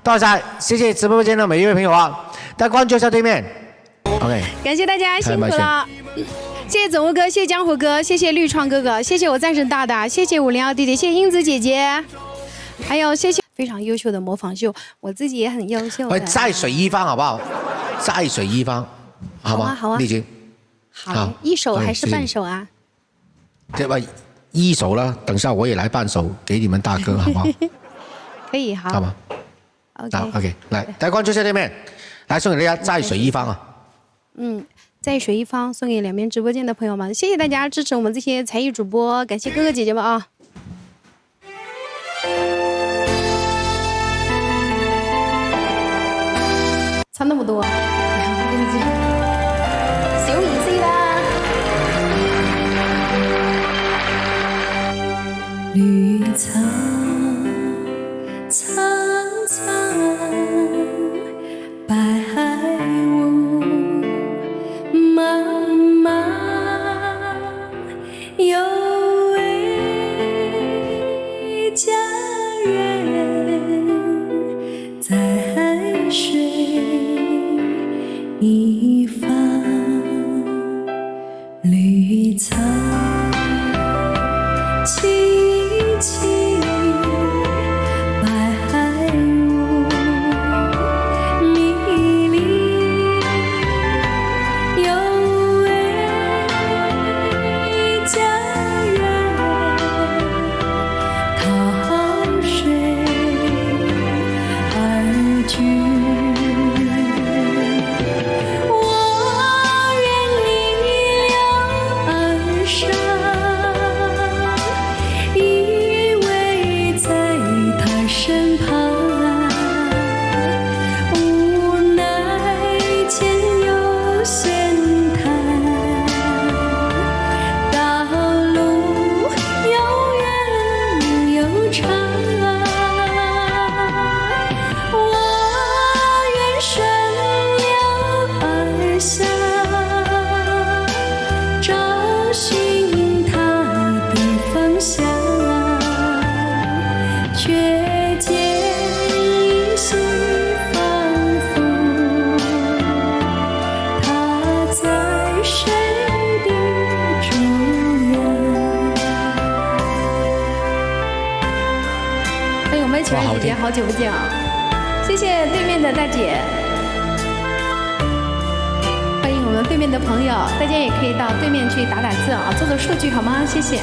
多謝，謝謝直播間的每一位朋友啊！大家關注一下對面 ，OK。感謝大家辛苦了，謝謝總務哥，謝謝江湖哥，謝謝綠創哥哥，謝謝我戰神大大，謝謝502弟弟，謝謝英子姐姐，還有謝謝非常優秀的模仿秀，我自己也很優秀。喂，再水一方好不好？再水一方，好嗎？好啊，好啊。麗君，好，一首還是半首啊？這喂，一首啦，等下我也來半首給你們大哥，好不好？可以，好。好嗎 OK， 來，大家關注下對面，來送給大家在水一方啊。在水一方送給兩邊直播間的朋友們，謝謝大家支持我們這些才藝主播，感謝哥哥姐姐們啊！差那麼多，小意思啦。綠草蒼蒼，白霧茫茫，有位佳人在海水一方，綠草萋萋，白海霧迷離，有位佳人靠水而居。好久不见啊！谢谢对面的大姐，欢迎我们对面的朋友，大家也可以到对面去打打字啊，做做数据好吗？谢谢。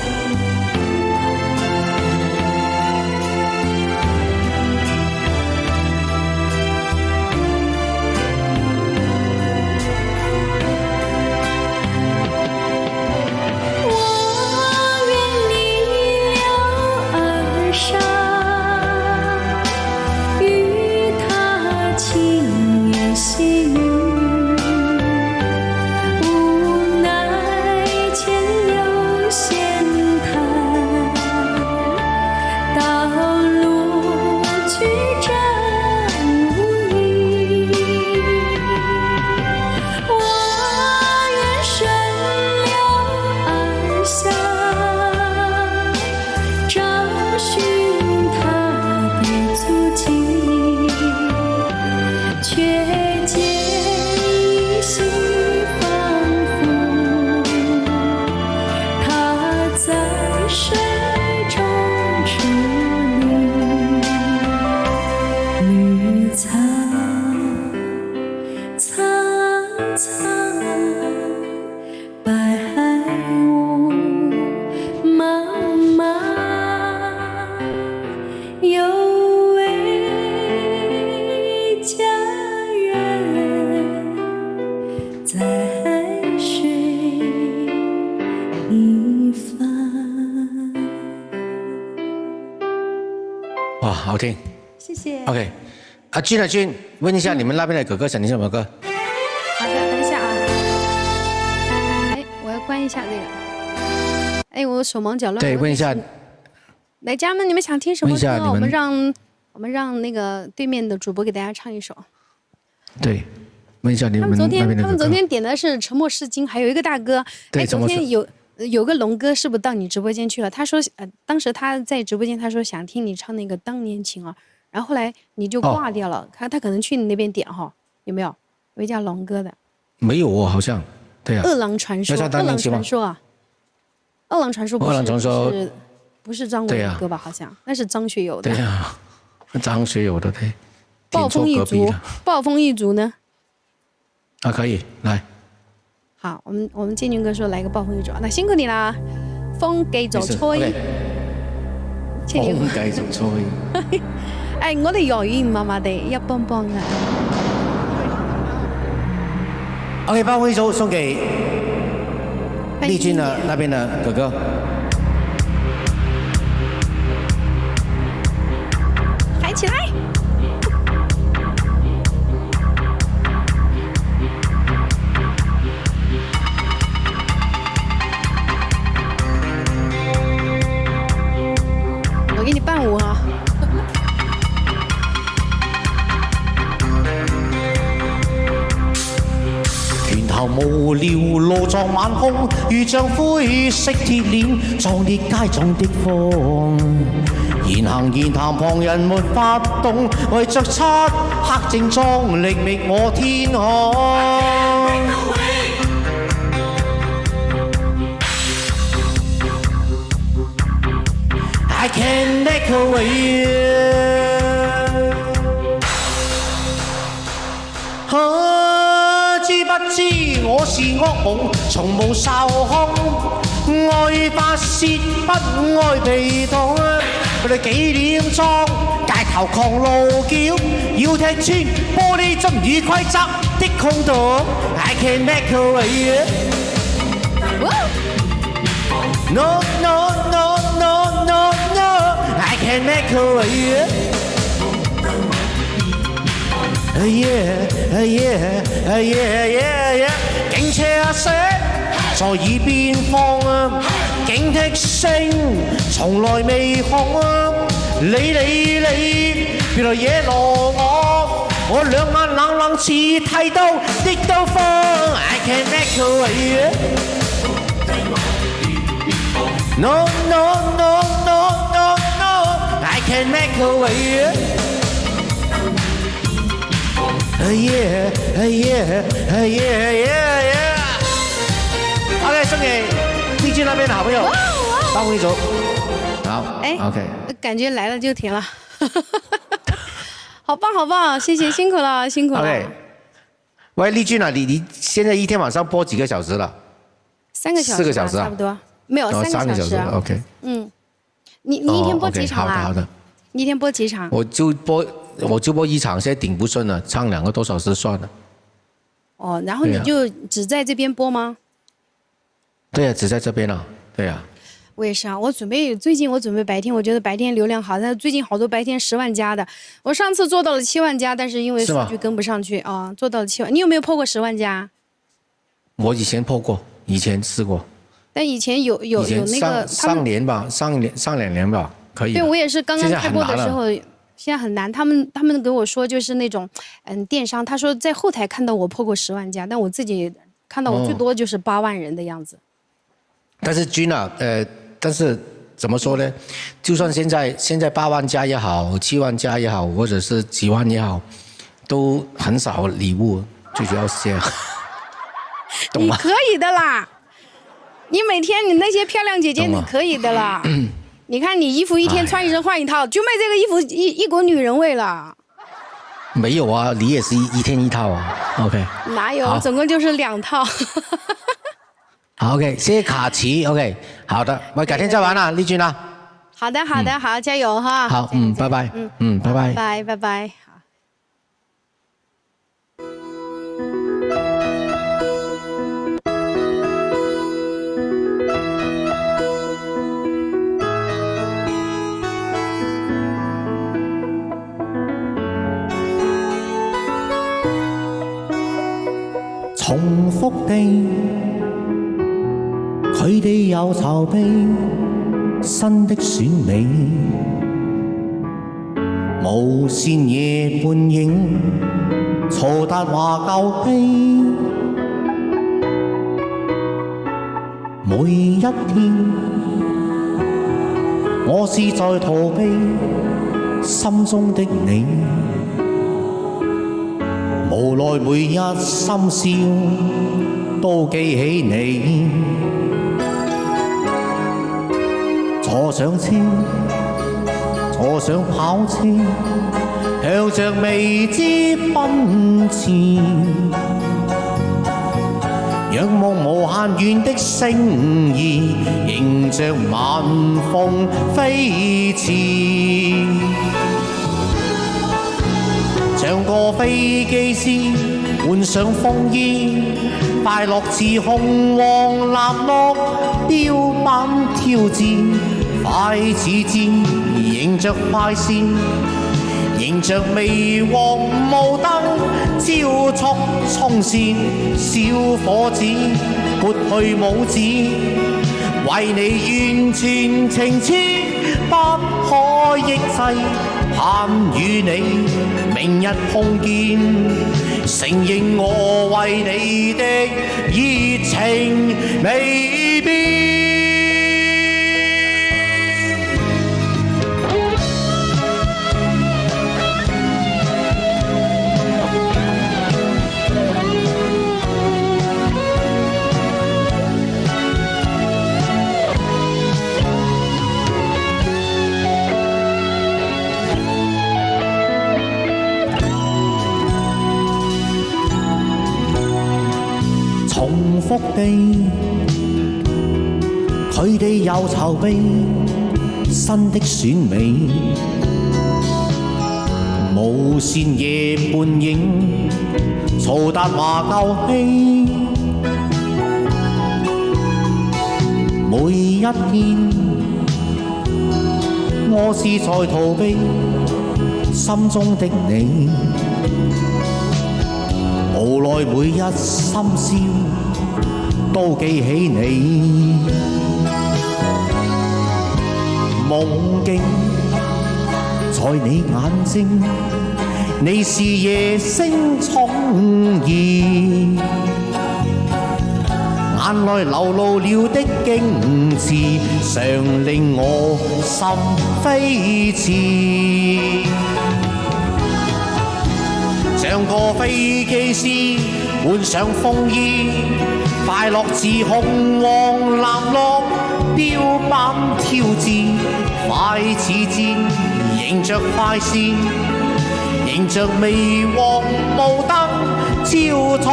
好聽，謝謝。OK， 阿君，問一下你們那邊的哥哥想聽什麼歌？好的，等一下啊。哎，我要關一下這個。哎，我手忙腳亂。對，問一下。來，家人們，你們想聽什麼歌？我們讓那個對面的主播給大家唱一首。對，問一下你們那邊的哥哥。他們昨天點的是《沉默是金》，還有一個大哥。對，昨天有個龍哥是不是到你直播間去了？他說，當時他在直播間，他說想聽你唱那個《當年情》啊，然後後來你就掛掉了。他可能去你那邊點哈，有沒有？有一叫龍哥的。沒有哦，好像。對啊。餓狼傳說。餓狼傳說啊。餓狼傳說不是。餓狼傳說。不是張偉的歌吧？好像那是張學友的。對啊，張學友的對。暴風一族。暴風一族呢？啊，可以來。好，我們建軍哥說來個暴風一族，那辛苦你啦！風繼續吹。風繼續吹。誒，我哋粵語麻麻地，一般般啊。OK， 頒徽組送給麗君的那邊的哥哥。抬起來！我給你伴舞哈。拳頭無聊路撞晚空，如像灰色鐵鏈，壯烈街中的風。言行言談旁人沒法懂，為着漆黑正裝力覓我天空。I can't make away。知不知我是惡夢，從無受控，愛發泄不愛被動。佢哋幾點鐘街頭狂怒叫，要踢穿玻璃樽與規則的空洞。I can't make away。No no no no no no，I can't make away。警車聲在耳邊放，警惕聲從來未紅。你，別來惹怒我兩眼冷冷似剃刀的刀鋒。I can't make away。No no no no no no，I can't make away。OK， 送給麗君那邊的好朋友，頒徽組。好，OK。感覺來了就停了，好棒好棒，謝謝，辛苦了辛苦了。OK。喂，麗君啊，你現在一天晚上播幾個小時了？3個小時，4個小時差不多，沒有3個小時。OK。你一天播幾場啊？好的。你一天播幾場？我就播一場，現在頂不順了，唱2個多小時算了。哦，然後你就只在這邊播嗎？對啊，只在這邊了。對啊。我也是啊，最近我準備白天，我覺得白天流量好，但最近好多白天10萬加的，我上次做到了7萬加，但是因為數據跟不上去啊，做到了7萬。你有沒有破過10萬加？我以前破過，以前試過。但以前有那個上年吧，上2年吧，可以。對，我也是剛剛開播的時候。現在很難，他們給我說就是那種，電商，他說在後台看到我破過10萬加，但我自己看到我最多就是8萬人的樣子。但是君啊，但是怎麼說呢？就算現在8萬加也好，7萬加也好，或者是幾萬也好，都很少禮物，最主要是這樣。你可以的啦，你每天你那些漂亮姐姐你可以的啦。你看你衣服一天穿一身換一套，就賣這個衣服一股女人味了。沒有啊，你也是一天一套啊。OK。哪有？總共就是2套。好 OK， 謝謝卡奇 OK， 好的，我改天再玩啦，麗君啊。好的，好，加油哈。好，拜拜。拜拜。拜拜。重複地，佢哋又籌備新的選美，無線夜半影，曹達華舊戲，每一天，我是在逃避心中的你。無奈每日深宵都記起你，坐上車，坐上跑車，向着未知奔馳，仰望無限遠的星兒，迎着晚風飛馳，像個飛機師換上風衣，快樂似紅黃藍綠標板挑戰，快似箭，迎着快線，迎着微黃霧燈，超速衝線，小伙子撥去拇指，為你完全情痴，不可抑制，盼與你明日碰見，承認我為你的熱情未變。重複地，佢哋又籌備新的選美，無線夜半影，曹達華舊戲，每一天我是在逃避心中的你，無奈每一深宵都記起你，夢境在你眼睛，你是夜星寵兒，眼內流露了的矜持，常令我心飛馳，像個飛機師換上風衣，快樂似紅黃藍綠標板挑戰，快似箭，迎着快線，迎着微黃霧燈，超速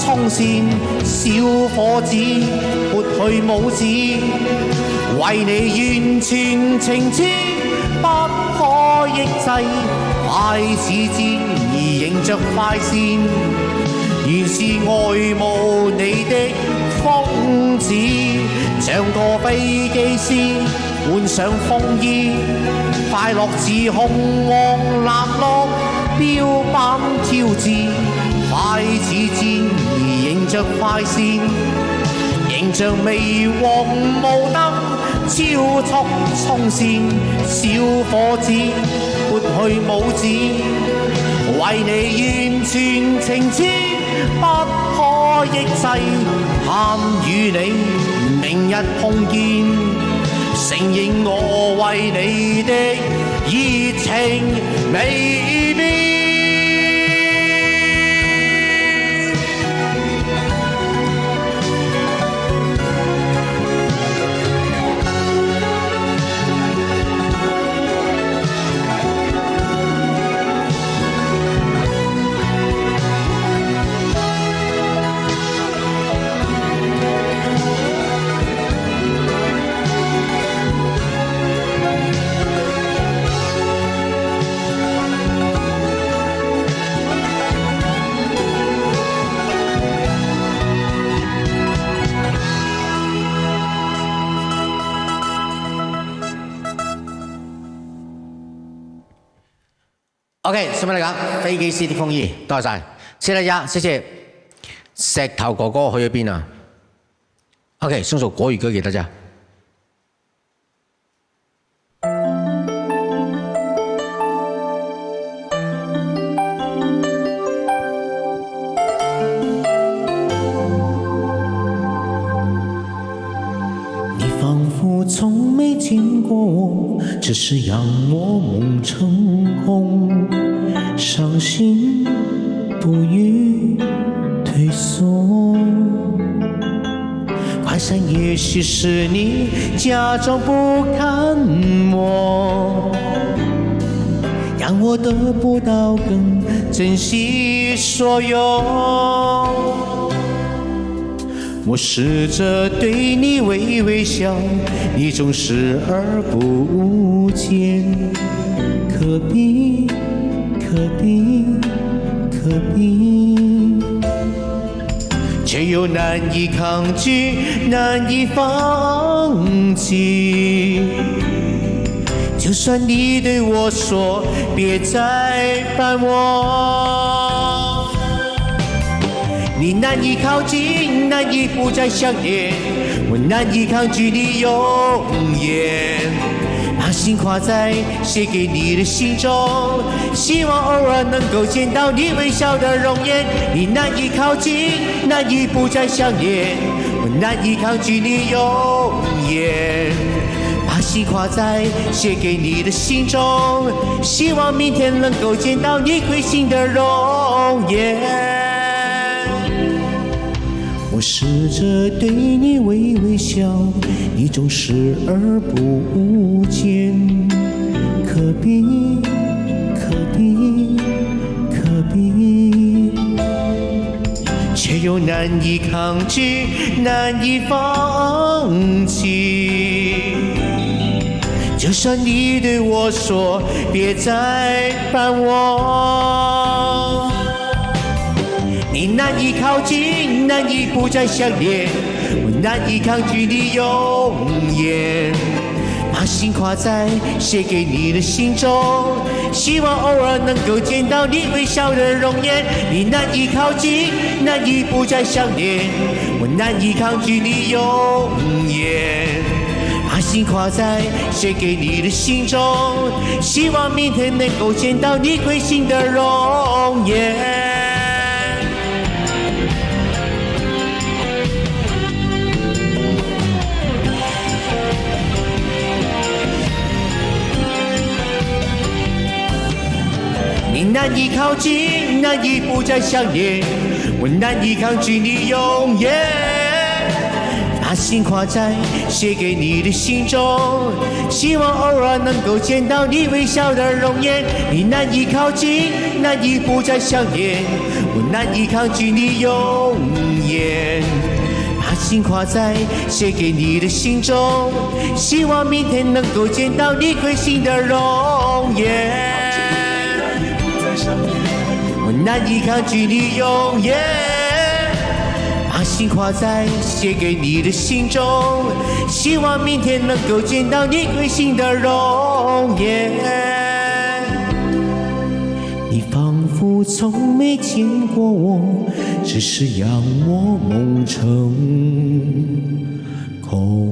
衝線，小伙子撥去拇指，為你完全情痴，不可抑制，快似箭，迎着快線，原是愛慕你的瘋子，像個飛機師換上風衣，快樂似紅黃藍綠標板挑戰，快似箭，迎着快線，迎着微黃霧燈，超速衝線，小伙子撥去拇指，為你完全情痴，不可抑制，盼與你明日碰見，承認我為你的熱情未變。OK， 送俾你講飛機師的風衣，多謝晒，謝大家，謝謝。石頭哥哥去咗邊啊 ？OK， 送首國語歌給大家。你仿佛從沒見過我，只是讓我夢成空，傷心不語退縮，快閃也許是你假裝不看我，讓我得不到更珍惜所有。我試着對你微微笑，你總視而不見。可比，可比，可比，卻又難以抗拒，難以放棄。就算你對我說別再煩我，你難以靠近，難以不再想念，我難以抗拒你容顏，把心掛在寫給你的信中，希望偶爾能夠見到你微笑的容顏。你難以靠近，難以不再想念，我難以抗拒你容顏，把心掛在寫給你的信中，希望明天能夠見到你會心的容顏。我試着對你微微笑，你總視而不見。可比，可比，可比，卻又難以抗拒，難以放棄。就算你對我說別再煩我，你難以靠近，難以不再想念，我難以抗拒你容顏，把心掛在寫給你的信中，希望偶爾能夠見到你微笑的容顏。你難以靠近，難以不再想念，我難以抗拒你容顏，把心掛在寫給你的信中，希望明天能夠見到你會心的容顏。你難以靠近，難以不再想念，我難以抗拒你容顏，把心掛在寫給你的信中，希望偶爾能夠見到你微笑的容顏。你難以靠近，難以不再想念，我難以抗拒你容顏，把心掛在寫給你的信中，希望明天能夠見到你會心的容顏。我難以抗拒你容顏，把心掛在寫給你的信中，希望明天能夠見到你會心的容顏。你仿佛從沒見過我，只是讓我夢成空。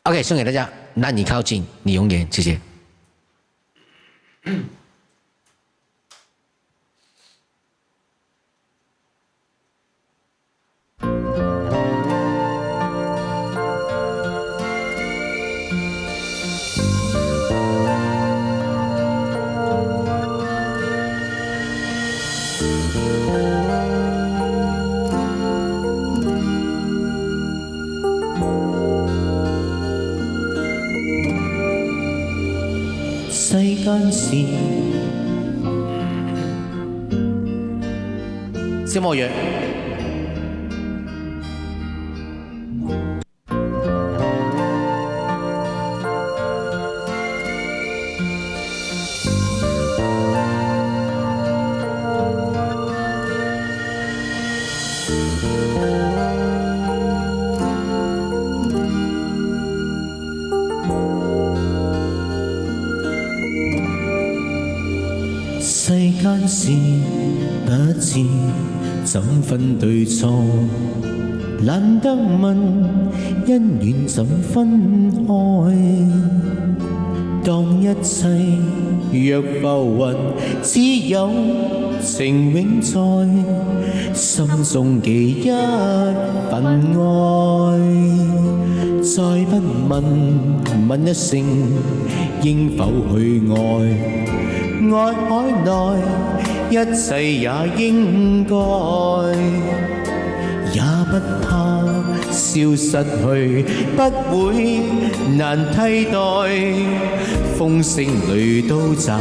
OK， 送給大家，難以靠近，你永遠，謝謝。世間事，小魔藥。世間事不知怎分對錯，懶得問恩怨怎分開。當一切若浮雲，只有情永在，心中記一份愛。再不問一聲應否去愛，愛海內一切也應該，也不怕消失去，不會難替代，風聲裏都找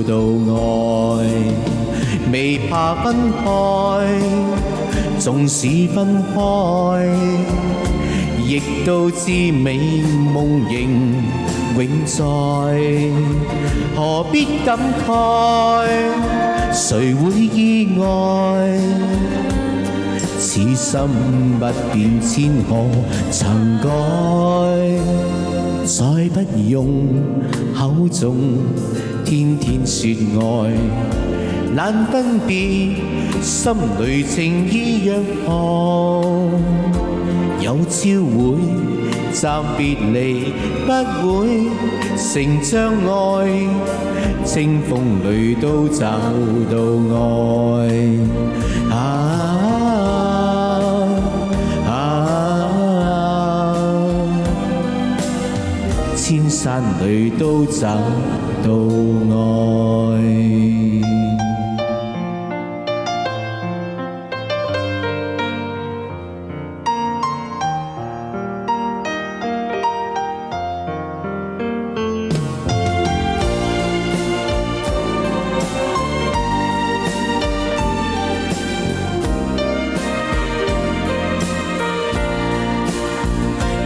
到愛，未怕分開，縱使分開，亦都知美夢仍永在，何必感慨？誰會意外？此心不變，千何曾改？再不用口中天天說愛，難分別，心裏情意若何？有朝會暫別離，不會成障礙，清風裏都找到愛。千山裏都找到愛。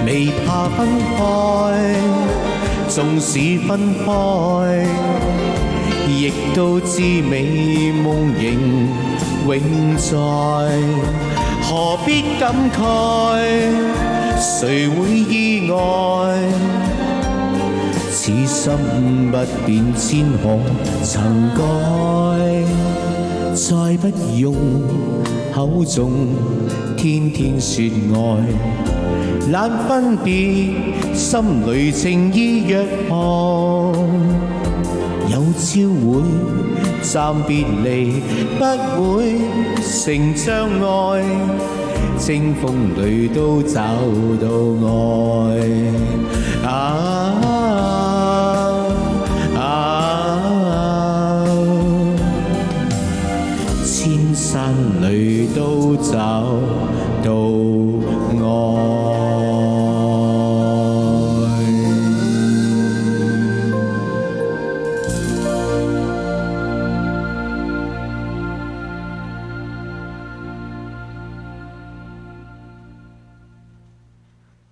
未怕分開，縱使分開，亦都知美夢仍永在，何必感慨？誰會意外？此心不變，千何曾改？再不用口中天天說愛，難分別，心裏情意若何？有朝會暫別離，不會成障礙，清風裏都找到愛。千山裏都找到愛。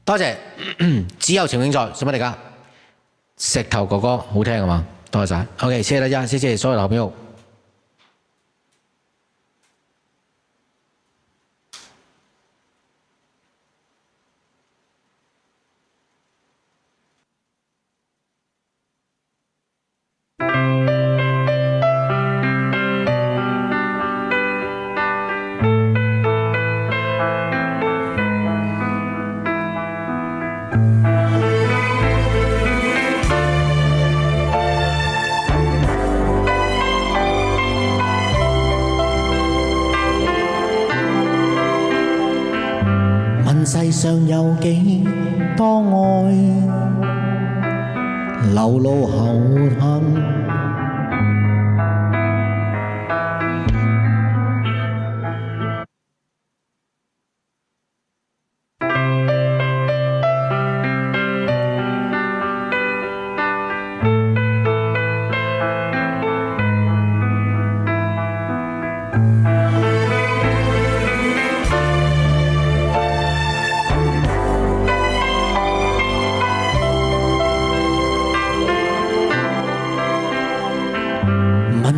多謝，只有情永在，送俾大家。石頭哥哥好聽係嘛？多謝晒。OK， 謝謝大家，謝謝所有好朋友。世上有幾多愛，流露後恨。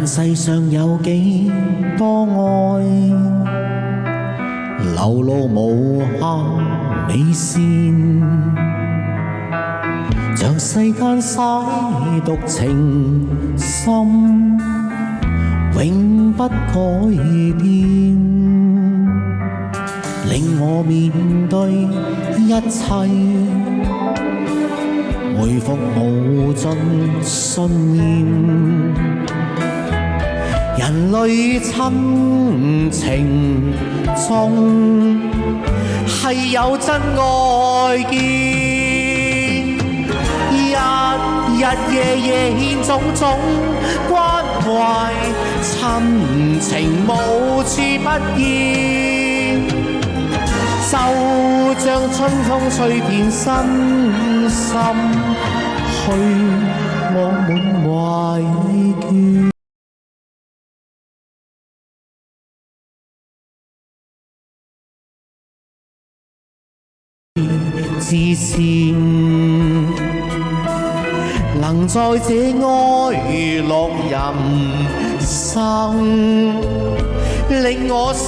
世上有幾多愛，流露無限美善，像世間灑獨情深，永不改變，令我面對一切，回復無盡信念。人類親情中係有真愛見，日日夜夜獻種種關懷，親情無處不見。就像春風吹遍身心，去我滿懷倦。至善能在這哀樂人生，令我心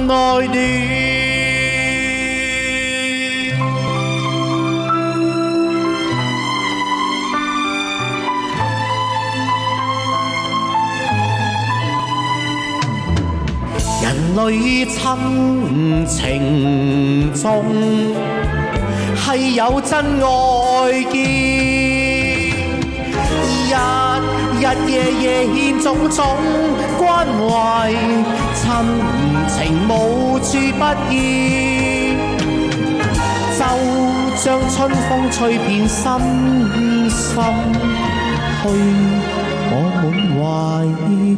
內暖。人類親情中係有真愛見，日日夜夜獻種種關懷，親情無處不現，就像春風吹遍身心，去我滿懷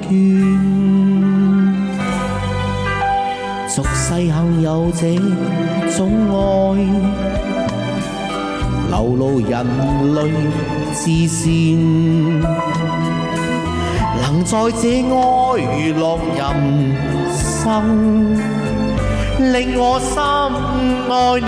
倦。俗世幸有這種愛，流露人類至善，能在這哀樂人生，令我心內暖。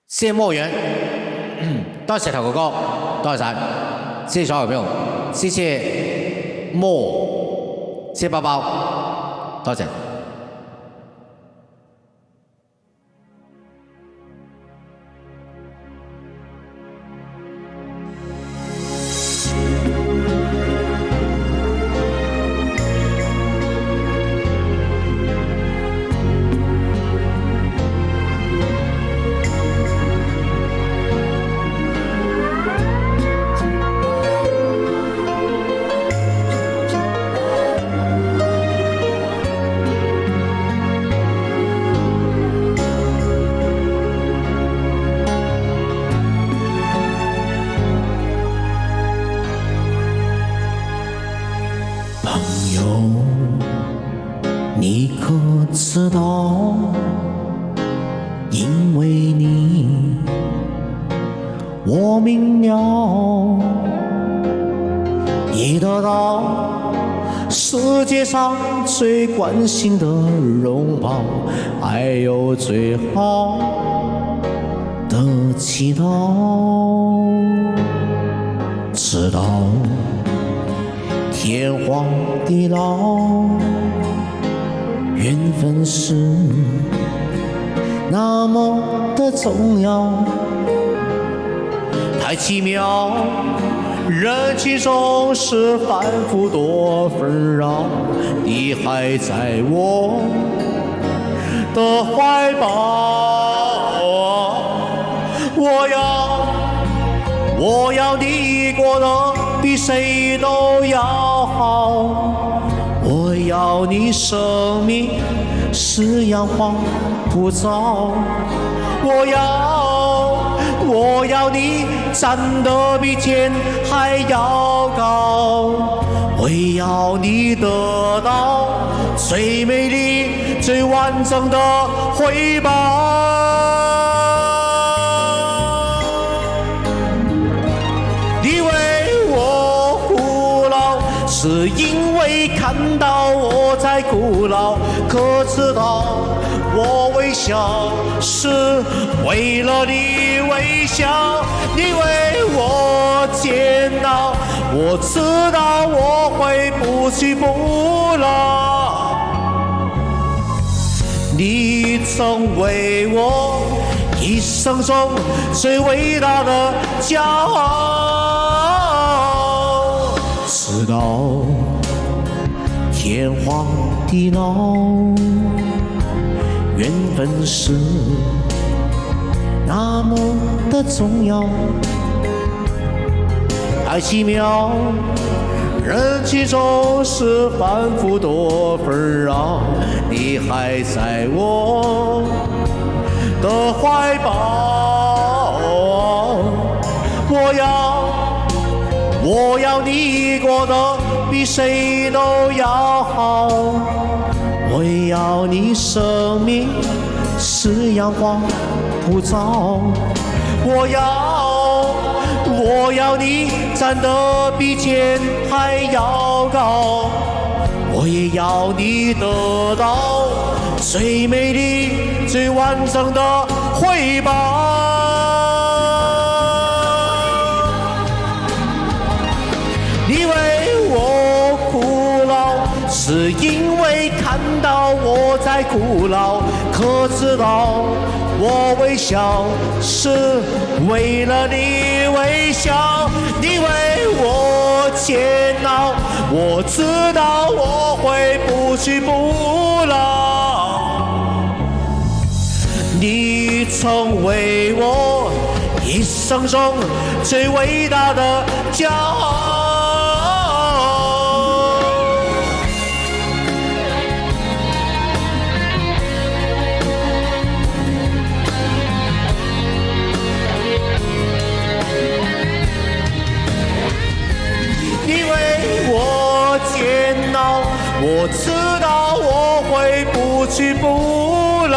謝莫言，多謝頭哥哥，多謝晒，謝謝所有朋友，謝謝莫，謝謝包包，多謝。最關心的擁抱，還有最好的祈禱，直到天荒地老，緣分是那麼的重要，太奇妙，人群中是反覆多紛擾，你還在我的懷抱，我要你過得比誰都要好，我要你生命是陽光普照，我要你站得比天還要高，我要你得到最美麗最完整的回報。你為我鼓老，是因為看到我在鼓老，可知道我微笑是為了你微笑，你為我煎熬，我知道我會不屈不撓，你曾為我一生中最偉大的驕傲，直到天荒地老，緣分是那麼的重要，太奇妙，人群中是反复多纷扰，你还在我的怀抱。我要你过得比谁都要好，我要你生命是阳光普照，我要你站得比天还要高，我也要你得到最美丽最完整的回报。你为我哭闹，是因为看到我在苦恼，可知道我微笑是为了你微笑。你为我煎熬，我知道我会不屈不挠。你曾为我一生中最伟大的骄傲。煎熬，我知道我会不屈不挠。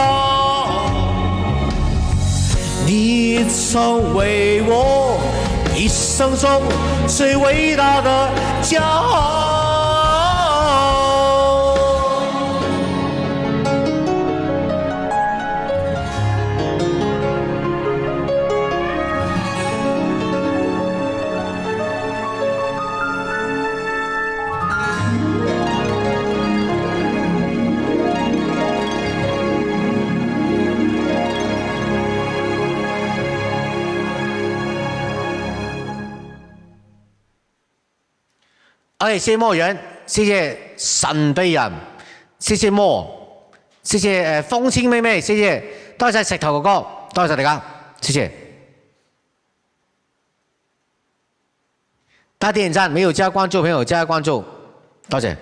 你曾为我一生中最伟大的骄傲。謝謝魔人，謝謝神秘人，謝謝魔，謝謝風清妹妹，謝謝，多謝石頭哥哥，多謝大家，謝謝。大家點讚，沒有加關注朋友加關注，多謝。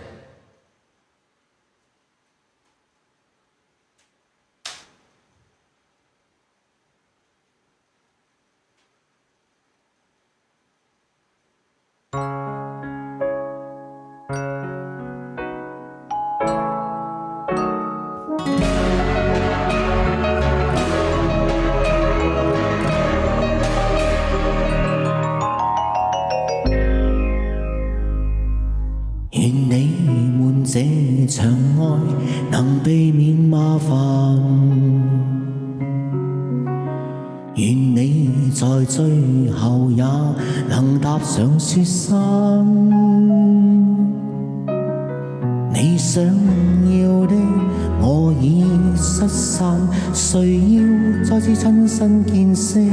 場愛能避免麻煩，願你在最後也能踏上雪山。你想要的我已失散，誰要再次親身見識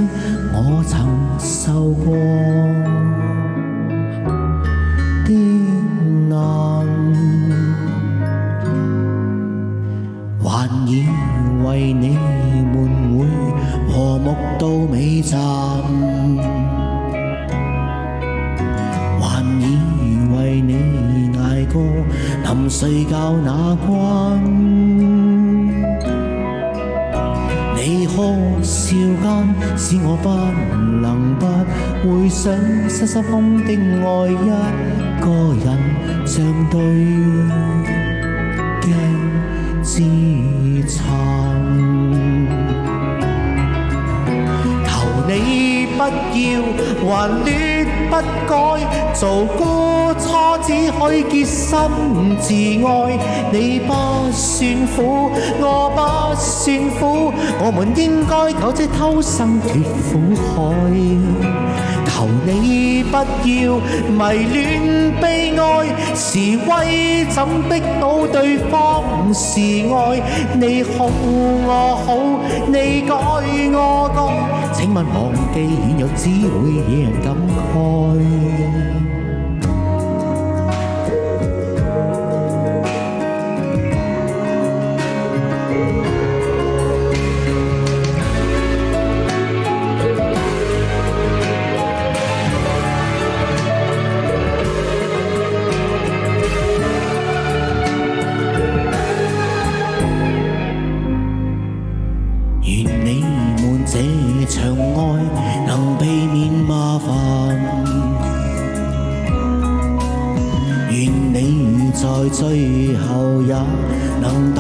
我曾受過的難？還以為你們會和睦到尾站，還以為你捱過臨睡覺那關。你可笑間使我不能不回想失心瘋的愛一個人，像對鏡自殘，求你不要還戀不該，做孤初只許潔心自愛。你不算苦，我不算苦，我們應該苟且偷生脫苦海。求你不要迷戀悲哀，是威怎逼到對方是愛？你好我好，你改我改，請問忘記軟弱只會惹人感慨。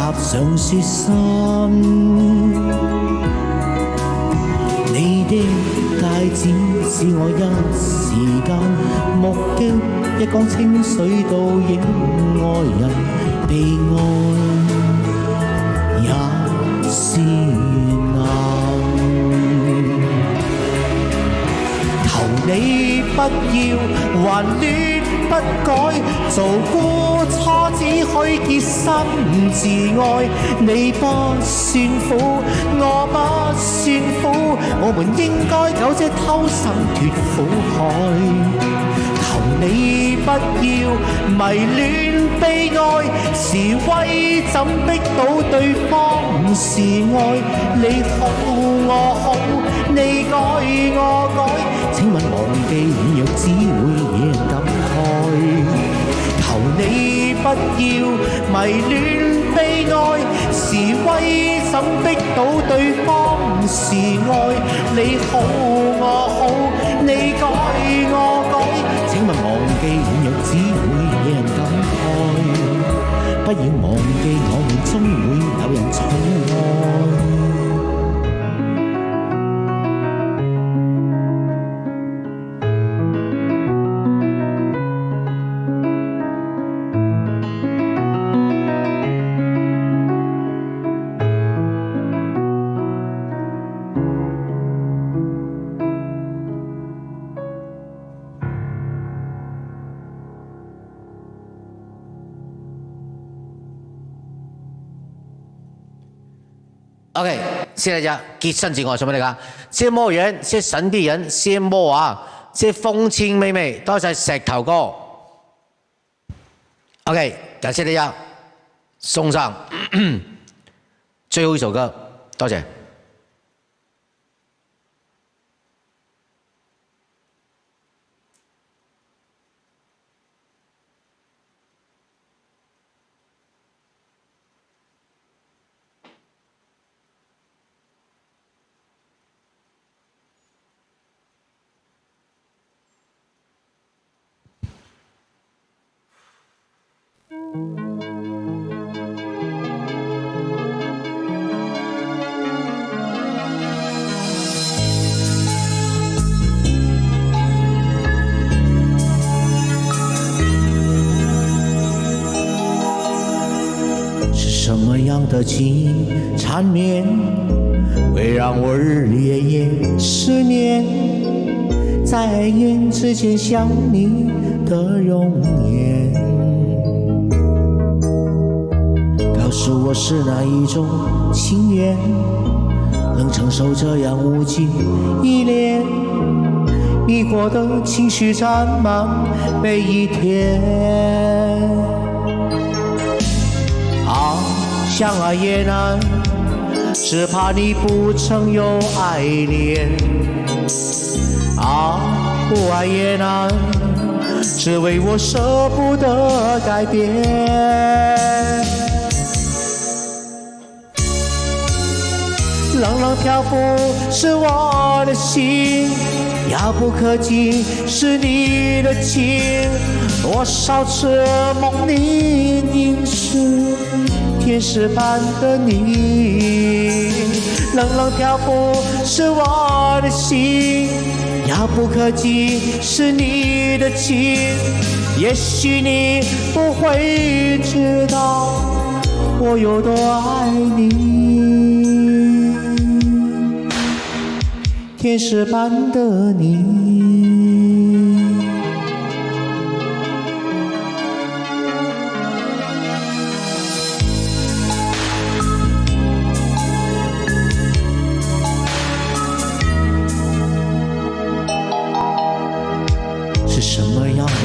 踏上雪山，你的戒指使我一時間目擊一江清水倒影愛人被愛也是難。求你不要還亂不改，做孤錯只許潔心自愛。你不算苦，我不算苦，我們應該有這偷生脫苦海。求你不要迷戀悲哀，是威怎逼到對方是愛？你好我好，你改我改，請問忘記軟弱只會惹人感慨。求你不要迷戀悲哀，是威怎逼到對方是愛？你好我好，你改我改，請問忘記軟弱只會惹人感慨。不要忘記我們終會有人寵愛。OK， 謝大家，潔身自愛送俾你㗎。謝魔人，謝神秘人，謝魔啊，謝風情妹妹，多謝石頭哥。OK， 感謝大家，送上最後一首歌，多謝。什麼樣的情纏綿，會讓我日夜夜思念，在眼之間想你的容顏。告訴我是哪一種情緣，能承受這樣無盡依戀，迷惑的情緒佔滿每一天。相愛也難，只怕你不曾有愛戀。不愛也難，只為我捨不得改變。冷冷漂浮是我的心，遙不可及是你的情。多少次夢裡凝視天使般的你，冷冷漂浮是我的心，遙不可及是你的情。也許你不會知道我有多愛你，天使般的你。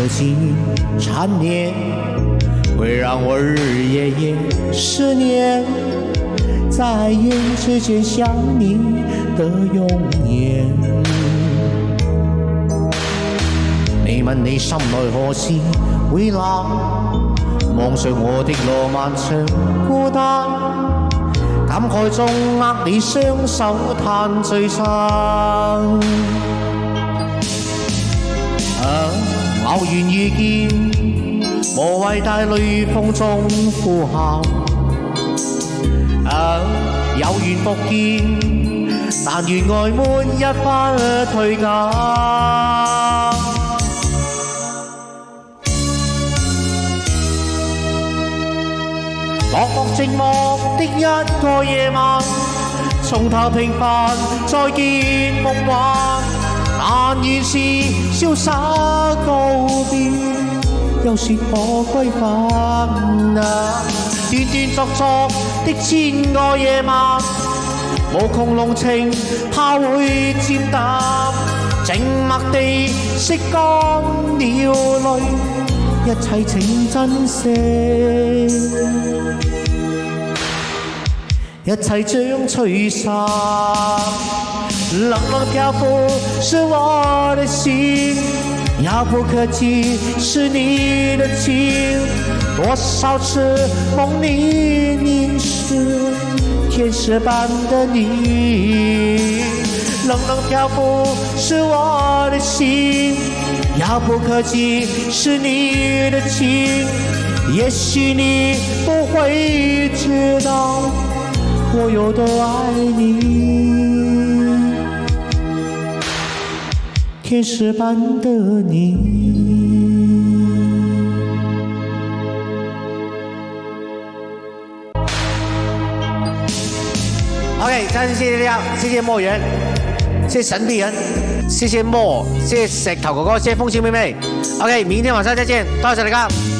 情纏綿會讓我日夜夜思念，在眼之間想你的容顏。你問你心內何時會冷，望上我的浪漫長孤單，感慨中握你雙手嘆最慘。偶然遇見，無謂帶淚風中呼喊，有緣復見，但願愛沒一分退減。落寞寂寞的一個夜晚，從頭平凡再見夢幻，但願是瀟灑告別，又是可歸返啊！斷斷續續的千個夜晚，無窮濃情怕會漸淡，靜默地拭乾了淚，一切請珍惜，一切將吹散。冷冷漂浮是我的心，遙不可及是你的情，多少次夢裡凝視天使般的你。冷冷漂浮是我的心，遙不可及是你的情，也許你不會知道我有多愛你，天使般的你。OK， 再次謝謝大家，謝謝莫言，謝謝神秘人，謝謝莫，謝謝石頭哥哥，謝謝風清妹妹。OK， 明天晚上再見，多謝大家。